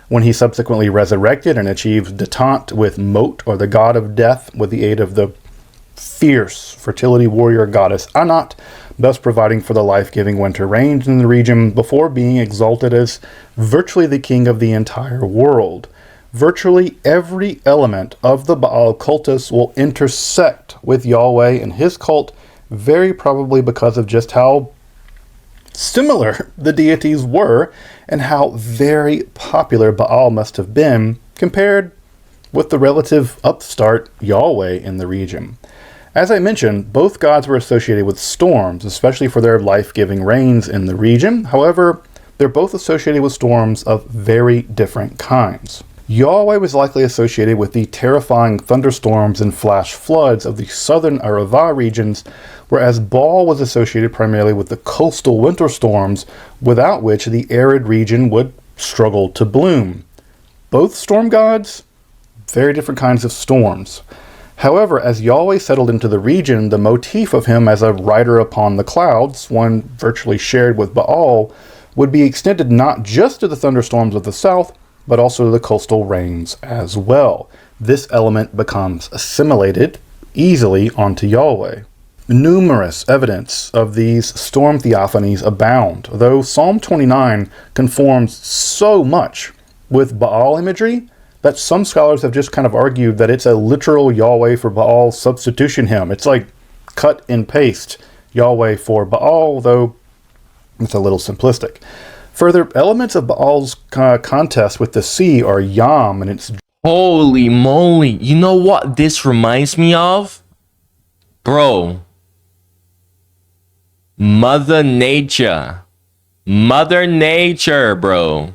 when he subsequently resurrected and achieved detente with Mot, or the god of death, with the aid of the fierce fertility warrior goddess Anat, thus providing for the life-giving winter rains in the region before being exalted as virtually the king of the entire world. Virtually every element of the Baal cultus will intersect with Yahweh and his cult, very probably because of just how similar the deities were and how very popular Baal must have been compared with the relative upstart Yahweh in the region. As I mentioned, both gods were associated with storms, especially for their life-giving rains in the region. However, they're both associated with storms of very different kinds. Yahweh was likely associated with the terrifying thunderstorms and flash floods of the southern Arava regions, whereas Baal was associated primarily with the coastal winter storms, without which the arid region would struggle to bloom. Both storm gods, very different kinds of storms. However, as Yahweh settled into the region, the motif of him as a rider upon the clouds, one virtually shared with Baal, would be extended not just to the thunderstorms of the south, but also to the coastal rains as well. This element becomes assimilated easily onto Yahweh. Numerous evidence of these storm theophanies abound, though Psalm 29 conforms so much with Baal imagery that some scholars have just kind of argued that it's a literal Yahweh for Baal substitution hymn. It's like cut and paste Yahweh for Baal, though it's a little simplistic. Further, elements of Baal's contest with the sea are Yam and its... Holy moly. You know what this reminds me of? Bro. Mother Nature. Mother Nature, bro.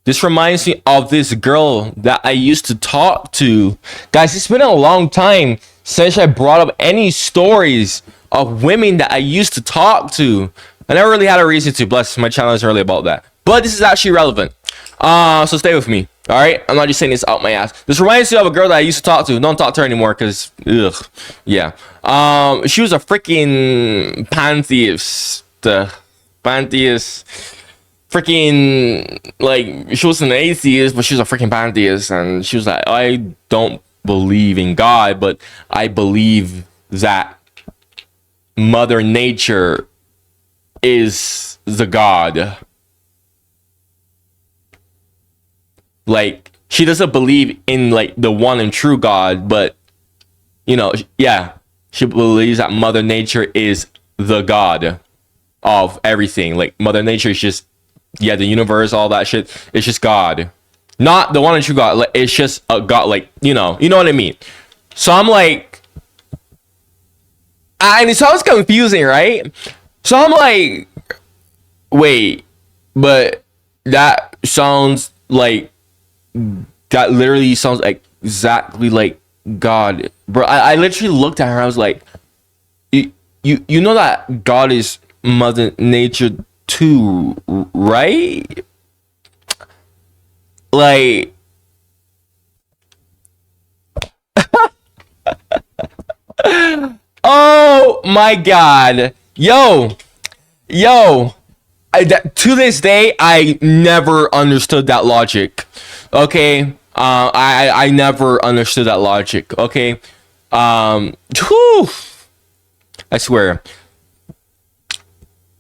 This reminds me of this girl that I used to talk to. Guys, it's been a long time since I brought up any stories of women that I used to talk to. I never really had a reason to. Bless, my channel isn't really about that. But this is actually relevant. So stay with me. All right? I'm not just saying this out my ass. This reminds me of a girl that I used to talk to. Don't talk to her anymore because, ugh. Yeah. She was a freaking pantheist. Pantheist. Freaking, like, she was an atheist, but she was a freaking pantheist. And she was like, I don't believe in God, but I believe that Mother Nature is the God. Like, she doesn't believe in, like, the one and true God, but, you know, yeah, she believes that Mother Nature is the God of everything. Like, Mother Nature is just, yeah, the universe, all that shit. It's just God, not the one and true God. Like, it's just a God. Like, you know what I mean. So I'm like, and it sounds confusing, right? So I'm like, wait, but that sounds like, that literally sounds like exactly like God, bro. I literally looked at her. I was like, you know that God is Mother Nature too, right? Like, oh my God, yo, to this day, I never understood that logic. Okay, I never understood that logic. Okay, whew, I swear,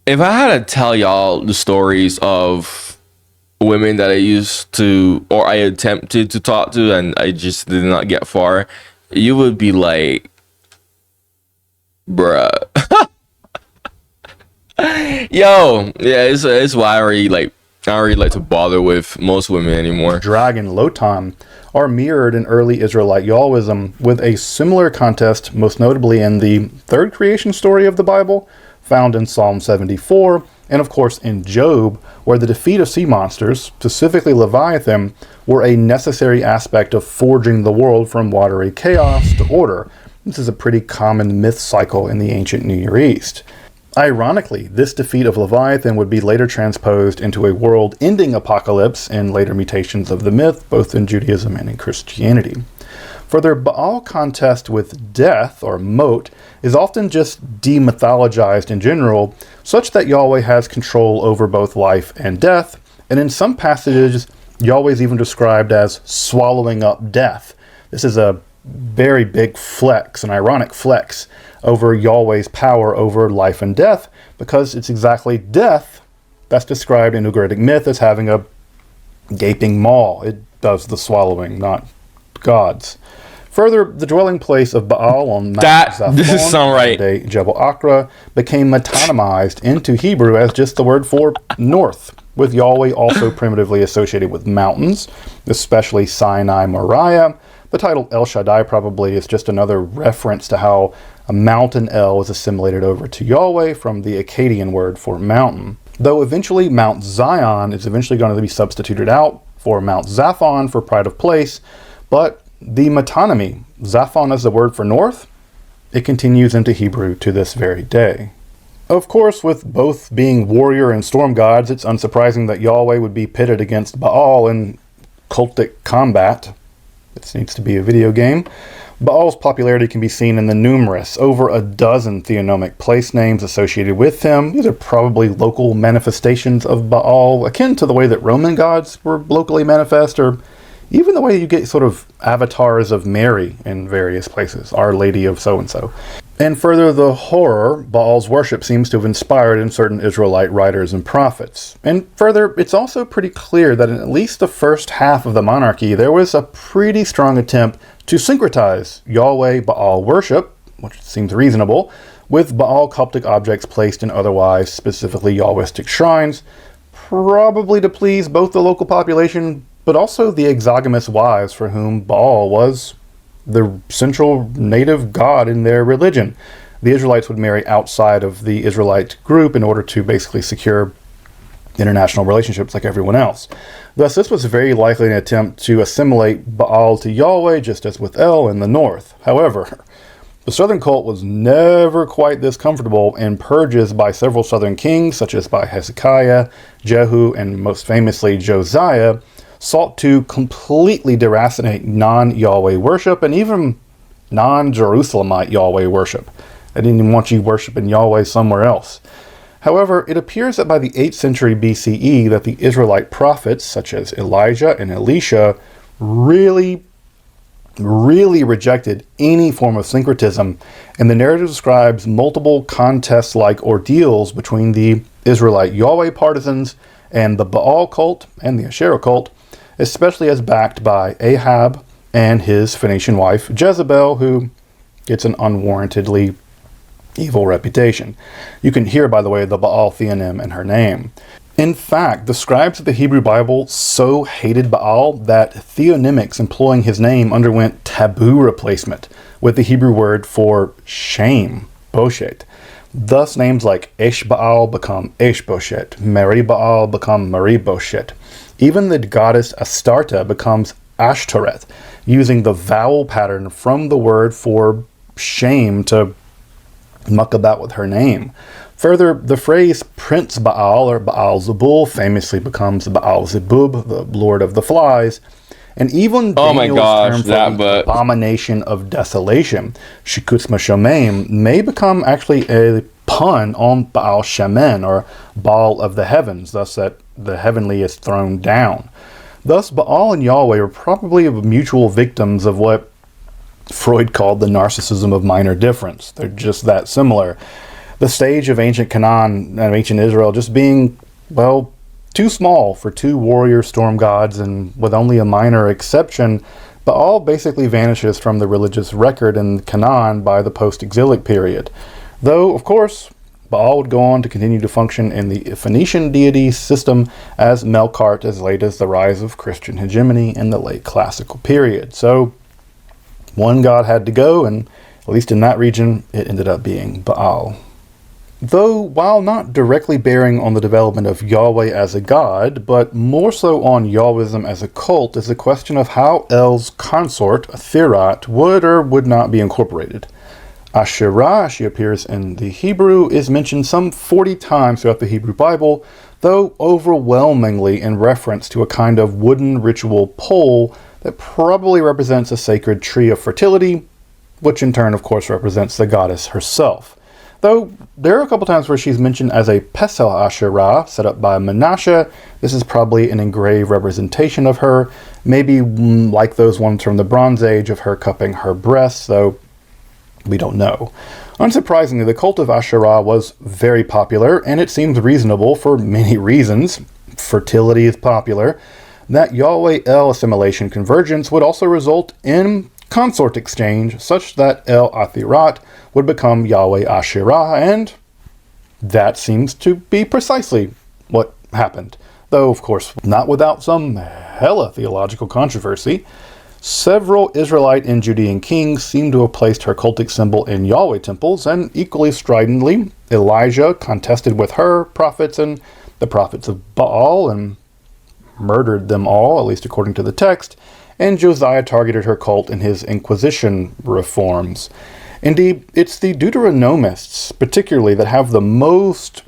if I had to tell y'all the stories of women that I used to, or I attempted to talk to, and I just did not get far, you would be like, bruh. Yo, yeah, it's why I don't really like to bother with most women anymore. Dragon Lotan are mirrored in early Israelite Yahwism, with a similar contest, most notably in the third creation story of the Bible, found in Psalm 74, and of course in Job, where the defeat of sea monsters, specifically Leviathan, were a necessary aspect of forging the world from watery chaos to order. This is a pretty common myth cycle in the ancient Near East. Ironically, this defeat of Leviathan would be later transposed into a world-ending apocalypse in later mutations of the myth, both in Judaism and in Christianity. Further, Baal contest with death, or Mot, is often just demythologized in general, such that Yahweh has control over both life and death, and in some passages, Yahweh is even described as swallowing up death. This is a very big flex, an ironic flex, over Yahweh's power over life and death, because it's exactly death that's described in Ugaritic myth as having a gaping maw. It does the swallowing, not gods. Further, the dwelling place of Baal on Mount Zaphon, Jebel Akra, became metonymized into Hebrew as just the word for north, with Yahweh also primitively associated with mountains, especially Sinai Moriah. The title El Shaddai probably is just another reference to how a mountain El is assimilated over to Yahweh from the Akkadian word for mountain. Though eventually Mount Zion is eventually going to be substituted out for Mount Zaphon for pride of place, but the metonymy, Zaphon as the word for north, it continues into Hebrew to this very day. Of course, with both being warrior and storm gods, it's unsurprising that Yahweh would be pitted against Baal in cultic combat. This needs to be a video game. Baal's popularity can be seen in the numerous, over a dozen theonomic place names associated with him. These are probably local manifestations of Baal, akin to the way that Roman gods were locally manifest, or even the way you get sort of avatars of Mary in various places, Our Lady of so-and-so. And further, the horror Baal's worship seems to have inspired in certain Israelite writers and prophets. And further, it's also pretty clear that in at least the first half of the monarchy, there was a pretty strong attempt to syncretize Yahweh-Baal worship, which seems reasonable, with Baal cultic objects placed in otherwise specifically Yahwistic shrines, probably to please both the local population but also the exogamous wives for whom Baal was the central native god in their religion. The Israelites would marry outside of the Israelite group in order to basically secure international relationships like everyone else. Thus, this was very likely an attempt to assimilate Baal to Yahweh, just as with El in the north. However, the southern cult was never quite this comfortable, and purges by several southern kings, such as by Hezekiah, Jehu, and most famously Josiah, sought to completely deracinate non-Yahweh worship and even non-Jerusalemite Yahweh worship. They didn't even want you worshiping Yahweh somewhere else. However, it appears that by the 8th century BCE that the Israelite prophets, such as Elijah and Elisha, really rejected any form of syncretism, and the narrative describes multiple contest-like ordeals between the Israelite Yahweh partisans and the Baal cult and the Asherah cult, especially as backed by Ahab and his Phoenician wife Jezebel, who gets an unwarrantedly evil reputation. You can hear, by the way, the Baal theonym in her name. In fact, the scribes of the Hebrew Bible so hated Baal that theonymics employing his name underwent taboo replacement with the Hebrew word for shame, boshet. Thus, names like Esh-Baal become Esh-Boshet, Meri-Baal become Meri-Boshet. Even the goddess Astarte becomes Ashtoreth, using the vowel pattern from the word for shame to muck about with her name. Further, the phrase Prince Baal or Baal Zebul famously becomes Baal Zebub, the Lord of the Flies, and even Daniel's term for the abomination of desolation, Shikutzma Shomaim, may become actually a pun on Baal Shemen, or Baal of the heavens, thus that the heavenly is thrown down. Thus, Baal and Yahweh are probably mutual victims of what Freud called the narcissism of minor difference. They're just that similar. The stage of ancient Canaan and ancient Israel just being, well, too small for two warrior storm gods, and with only a minor exception, Baal basically vanishes from the religious record in Canaan by the post-exilic period. Though, of course, Baal would go on to continue to function in the Phoenician deity system as Melkart as late as the rise of Christian hegemony in the late classical period. So, one god had to go, and at least in that region, it ended up being Baal. Though, while not directly bearing on the development of Yahweh as a god, but more so on Yahwism as a cult, is the question of how El's consort, Therat, would or would not be incorporated. Asherah, she appears in the Hebrew, is mentioned some 40 times throughout the Hebrew Bible, though overwhelmingly in reference to a kind of wooden ritual pole that probably represents a sacred tree of fertility, which in turn, of course, represents the goddess herself. Though there are a couple times where she's mentioned as a Pesel Asherah set up by Menashe. This is probably an engraved representation of her, maybe like those ones from the Bronze Age of her cupping her breasts, though we don't know. Unsurprisingly, the cult of Asherah was very popular, and it seems reasonable for many reasons. Fertility is popular. That Yahweh El assimilation convergence would also result in consort exchange, such that El Athirat would become Yahweh Asherah, and that seems to be precisely what happened. Though, of course, not without some hella theological controversy. Several Israelite and Judean kings seem to have placed her cultic symbol in Yahweh temples, and equally stridently, Elijah contested with her prophets and the prophets of Baal and murdered them all, at least according to the text, and Josiah targeted her cult in his Inquisition reforms. Indeed, it's the Deuteronomists, particularly, that have the most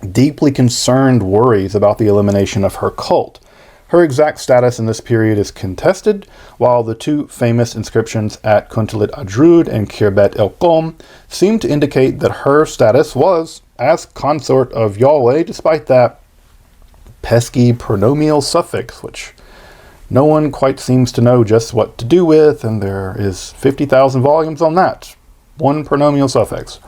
deeply concerned worries about the elimination of her cult. Her exact status in this period is contested, while the two famous inscriptions at Kuntalit Adrud and Khirbet El Qom seem to indicate that her status was as consort of Yahweh, despite that pesky pronomial suffix, which no one quite seems to know just what to do with, and there is 50,000 volumes on that. One pronomial suffix.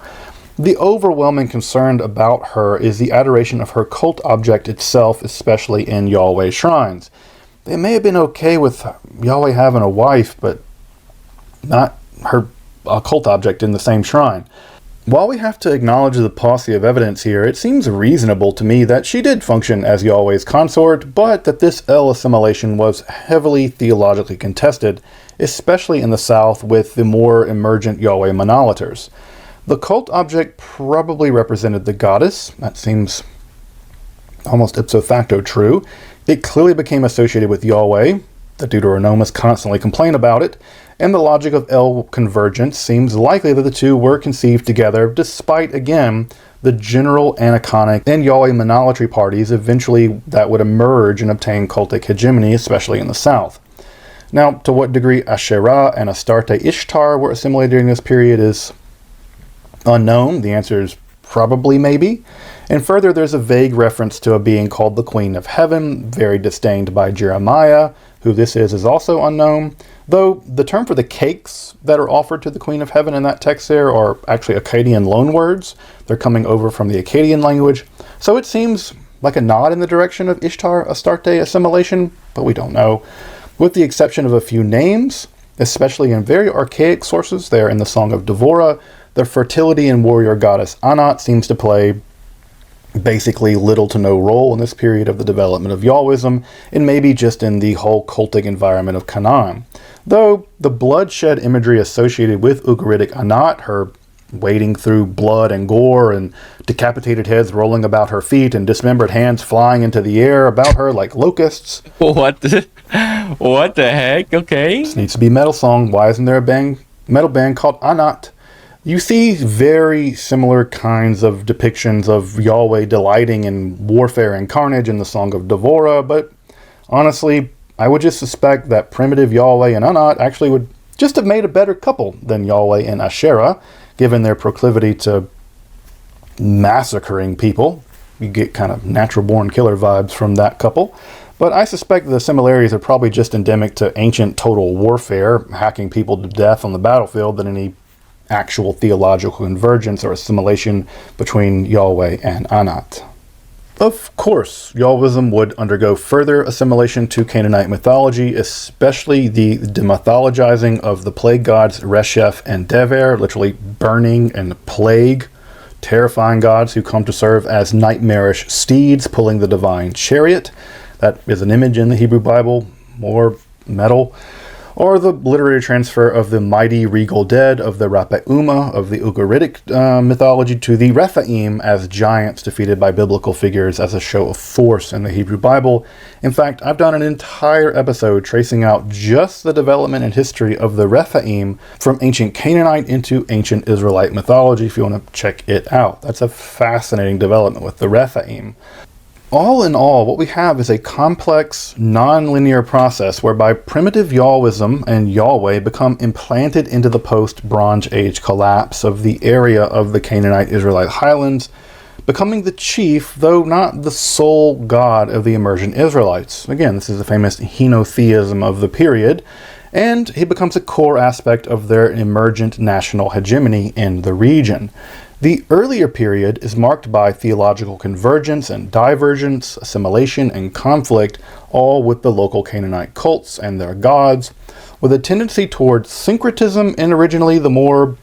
The overwhelming concern about her is the adoration of her cult object itself, especially in Yahweh shrines. They may have been okay with Yahweh having a wife, but not her cult object in the same shrine. While we have to acknowledge the paucity of evidence here, it seems reasonable to me that she did function as Yahweh's consort, but that this El assimilation was heavily theologically contested, especially in the south with the more emergent Yahweh monolaters. The cult object probably represented the goddess. That seems almost ipso facto true. It clearly became associated with Yahweh. The Deuteronomists constantly complain about it, and the logic of El convergence seems likely that the two were conceived together, despite, again, the general aniconic and Yahweh monolatry parties eventually that would emerge and obtain cultic hegemony, especially in the south. Now, to what degree Asherah and Astarte Ishtar were assimilated during this period is unknown. The answer is probably maybe. And further, there's a vague reference to a being called the Queen of Heaven, very disdained by Jeremiah. Who this is also unknown. Though the term for the cakes that are offered to the Queen of Heaven in that text there are actually Akkadian loanwords. They're coming over from the Akkadian language. So it seems like a nod in the direction of Ishtar Astarte assimilation, but we don't know. With the exception of a few names, especially in very archaic sources there in the Song of Devorah, the fertility and warrior goddess Anat seems to play basically little to no role in this period of the development of Yahwism, and maybe just in the whole cultic environment of Canaan. Though the bloodshed imagery associated with Ugaritic Anat, her wading through blood and gore and decapitated heads rolling about her feet and dismembered hands flying into the air about her like locusts. What the heck? Okay. This needs to be metal song. Why isn't there a metal band called Anat? You see very similar kinds of depictions of Yahweh delighting in warfare and carnage in the Song of Devorah, but honestly, I would just suspect that primitive Yahweh and Anat actually would just have made a better couple than Yahweh and Asherah, given their proclivity to massacring people. You get kind of natural-born killer vibes from that couple. But I suspect the similarities are probably just endemic to ancient total warfare, hacking people to death on the battlefield, than any actual theological convergence or assimilation between Yahweh and Anat. Of course, Yahwism would undergo further assimilation to Canaanite mythology, especially the demythologizing of the plague gods Resheph and Dever, literally burning and plague, terrifying gods who come to serve as nightmarish steeds pulling the divine chariot. That is an image in the Hebrew Bible, more metal. Or the literary transfer of the mighty regal dead of the Raphauma of the Ugaritic mythology to the Rephaim as giants defeated by biblical figures as a show of force in the Hebrew Bible. In fact, I've done an entire episode tracing out just the development and history of the Rephaim from ancient Canaanite into ancient Israelite mythology if you want to check it out. That's a fascinating development with the Rephaim. All in all, what we have is a complex, non-linear process whereby primitive Yahwism and Yahweh become implanted into the post-Bronze Age collapse of the area of the Canaanite Israelite highlands, becoming the chief, though not the sole god of the emergent Israelites. Again, this is the famous henotheism of the period, and he becomes a core aspect of their emergent national hegemony in the region. The earlier period is marked by theological convergence and divergence, assimilation and conflict, all with the local Canaanite cults and their gods, with a tendency towards syncretism in originally the more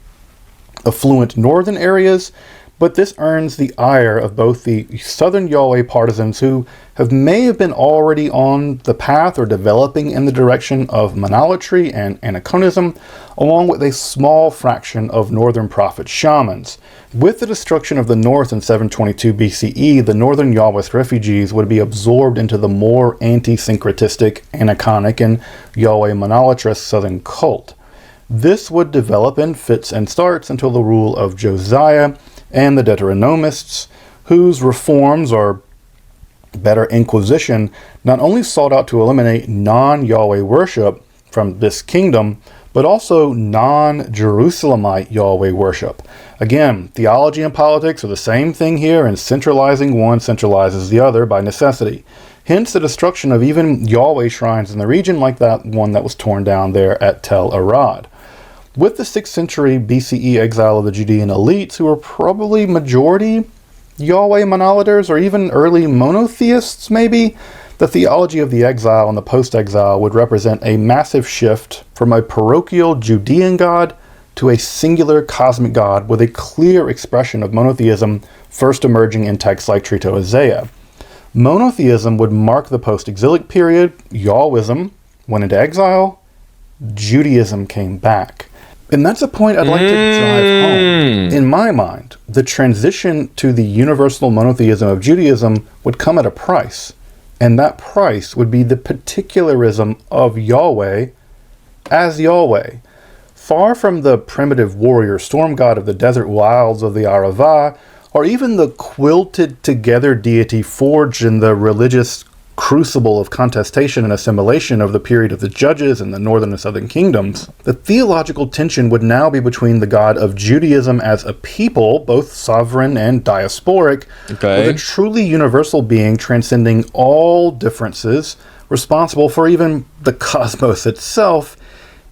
affluent northern areas, but this earns the ire of both the southern Yahweh partisans who may have been already on the path or developing in the direction of monolatry and anaconism, along with a small fraction of northern prophet shamans. With the destruction of the north in 722 BCE, the northern Yahwist refugees would be absorbed into the more anti-syncretistic, anaconic, and Yahweh monolatrous southern cult. This would develop in fits and starts until the rule of Josiah and the Deuteronomists, whose reforms, or better, inquisition, not only sought out to eliminate non-Yahweh worship from this kingdom, but also non-Jerusalemite Yahweh worship. Again, theology and politics are the same thing here, and centralizing one centralizes the other by necessity. Hence the destruction of even Yahweh shrines in the region, like that one that was torn down there at Tel Arad. With the 6th century BCE exile of the Judean elites, who were probably majority Yahweh monolaters or even early monotheists maybe, the theology of the exile and the post-exile would represent a massive shift from a parochial Judean god to a singular cosmic god with a clear expression of monotheism first emerging in texts like Trito Isaiah. Monotheism would mark the post-exilic period, Yahwism went into exile, Judaism came back. And that's a point I'd like to drive home. In my mind, the transition to the universal monotheism of Judaism would come at a price. And that price would be the particularism of Yahweh as Yahweh. Far from the primitive warrior storm god of the desert wilds of the Arava, or even the quilted together deity forged in the religious crucible of contestation and assimilation of the period of the judges in the northern and southern kingdoms, the theological tension would now be between the God of Judaism as a people, both sovereign and diasporic, with a truly universal being transcending all differences, responsible for even the cosmos itself,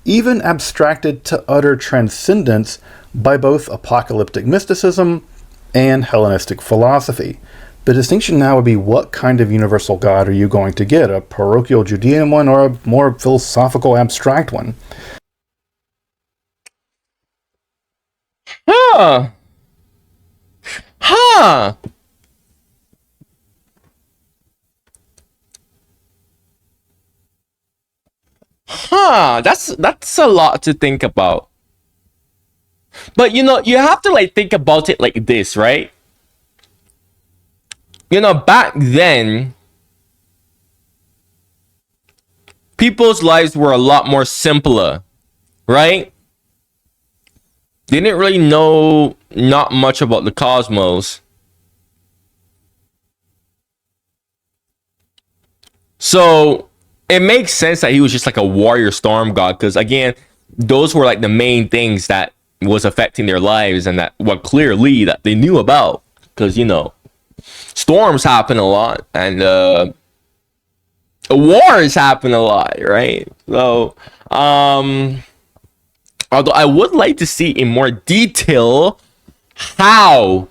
even abstracted to utter transcendence by both apocalyptic mysticism and Hellenistic philosophy. The distinction now would be, what kind of universal God are you going to get? A parochial Judean one or a more philosophical abstract one? Huh. Huh. Huh. That's a lot to think about. But you know, you have to like think about it like this, right? You know, back then, people's lives were a lot more simpler, right? They didn't really know not much about the cosmos. So it makes sense that he was just like a warrior storm god, because again, those were like the main things that was affecting their lives and that what clearly that they knew about, because you know, storms happen a lot and wars happen a lot, right? So although I would like to see in more detail how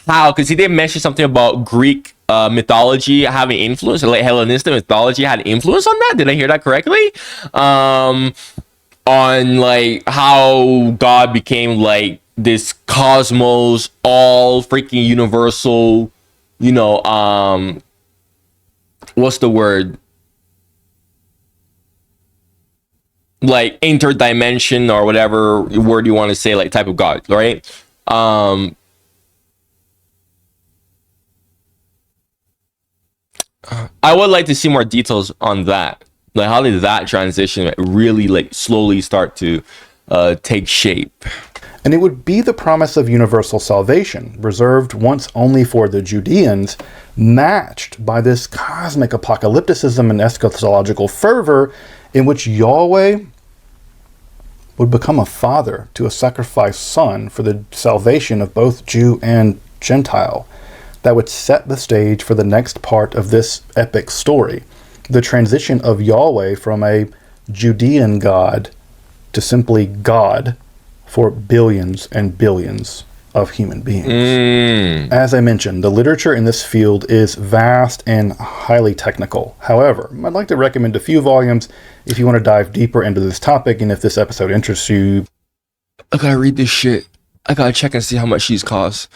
because he did mention something about Greek mythology having influence, or like Hellenistic mythology had influence on that. Did I hear that correctly? On like how God became like this cosmos, all freaking universal, you know, what's the word? Like interdimension or whatever word you want to say, like type of God, right? I would like to see more details on that. Like, how did that transition really like slowly start to take shape? And it would be the promise of universal salvation, reserved once only for the Judeans, matched by this cosmic apocalypticism and eschatological fervor in which Yahweh would become a father to a sacrificed son for the salvation of both Jew and Gentile. That would set the stage for the next part of this epic story, the transition of Yahweh from a Judean God to simply God for billions and billions of human beings. As I mentioned, the literature in this field is vast and highly technical. However, I'd like to recommend a few volumes if you want to dive deeper into this topic, and if this episode interests you. I gotta read this shit. I gotta check and see how much these cost.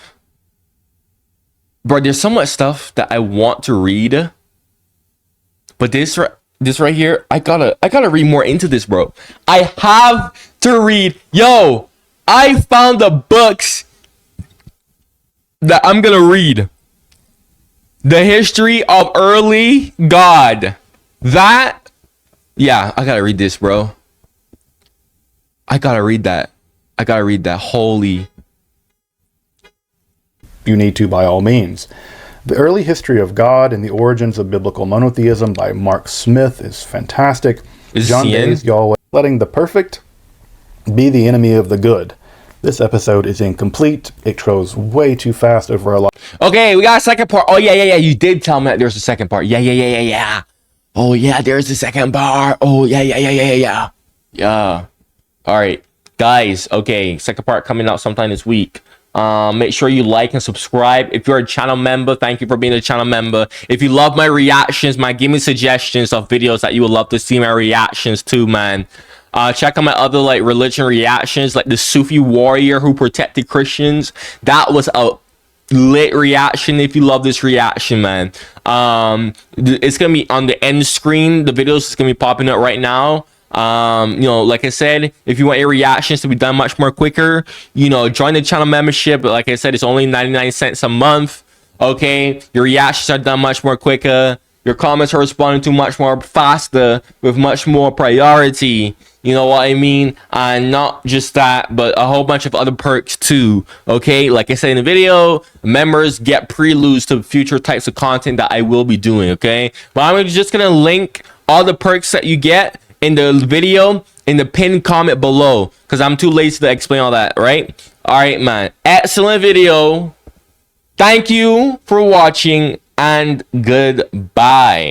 Bro, there's so much stuff that I want to read, but this right here, I gotta read more into this, bro. I have to read. Yo, I found the books that I'm gonna read. The history of early God. Yeah, I gotta read this, bro. I gotta read that. Holy. You need to, by all means. The Early History of God and the Origins of Biblical Monotheism by Mark Smith is fantastic. John Day's Yahweh, letting the perfect be the enemy of the good. This episode is incomplete. It goes way too fast over a lot. Okay, we got a second part. Oh, yeah. You did tell me that there's a second part. Yeah. Oh, yeah, there's the second part. Oh, yeah. Yeah. All right, guys. Okay, second part coming out sometime this week. Make sure you like and subscribe. If you're a channel member, thank you for being a channel member. If you love my reactions, man, give me suggestions of videos that you would love to see my reactions to, man. Check out my other like religion reactions, like the Sufi warrior who protected Christians. That was a lit reaction. If you love this reaction, man, it's gonna be on the end screen. The videos is gonna be popping up right now. Like I said, if you want your reactions to be done much more quicker, join the channel membership. But like I said, it's only 99 cents a month. Okay, your reactions are done much more quicker. Your comments are responded to much more faster with much more priority. You know what I mean? And not just that, but a whole bunch of other perks too. Okay, like I said in the video, members get preludes to future types of content that I will be doing. Okay, but I'm just gonna link all the perks that you get in the video in the pinned comment below, because I'm too lazy to explain all that. Right? All right, man. Excellent video. Thank you for watching, and goodbye.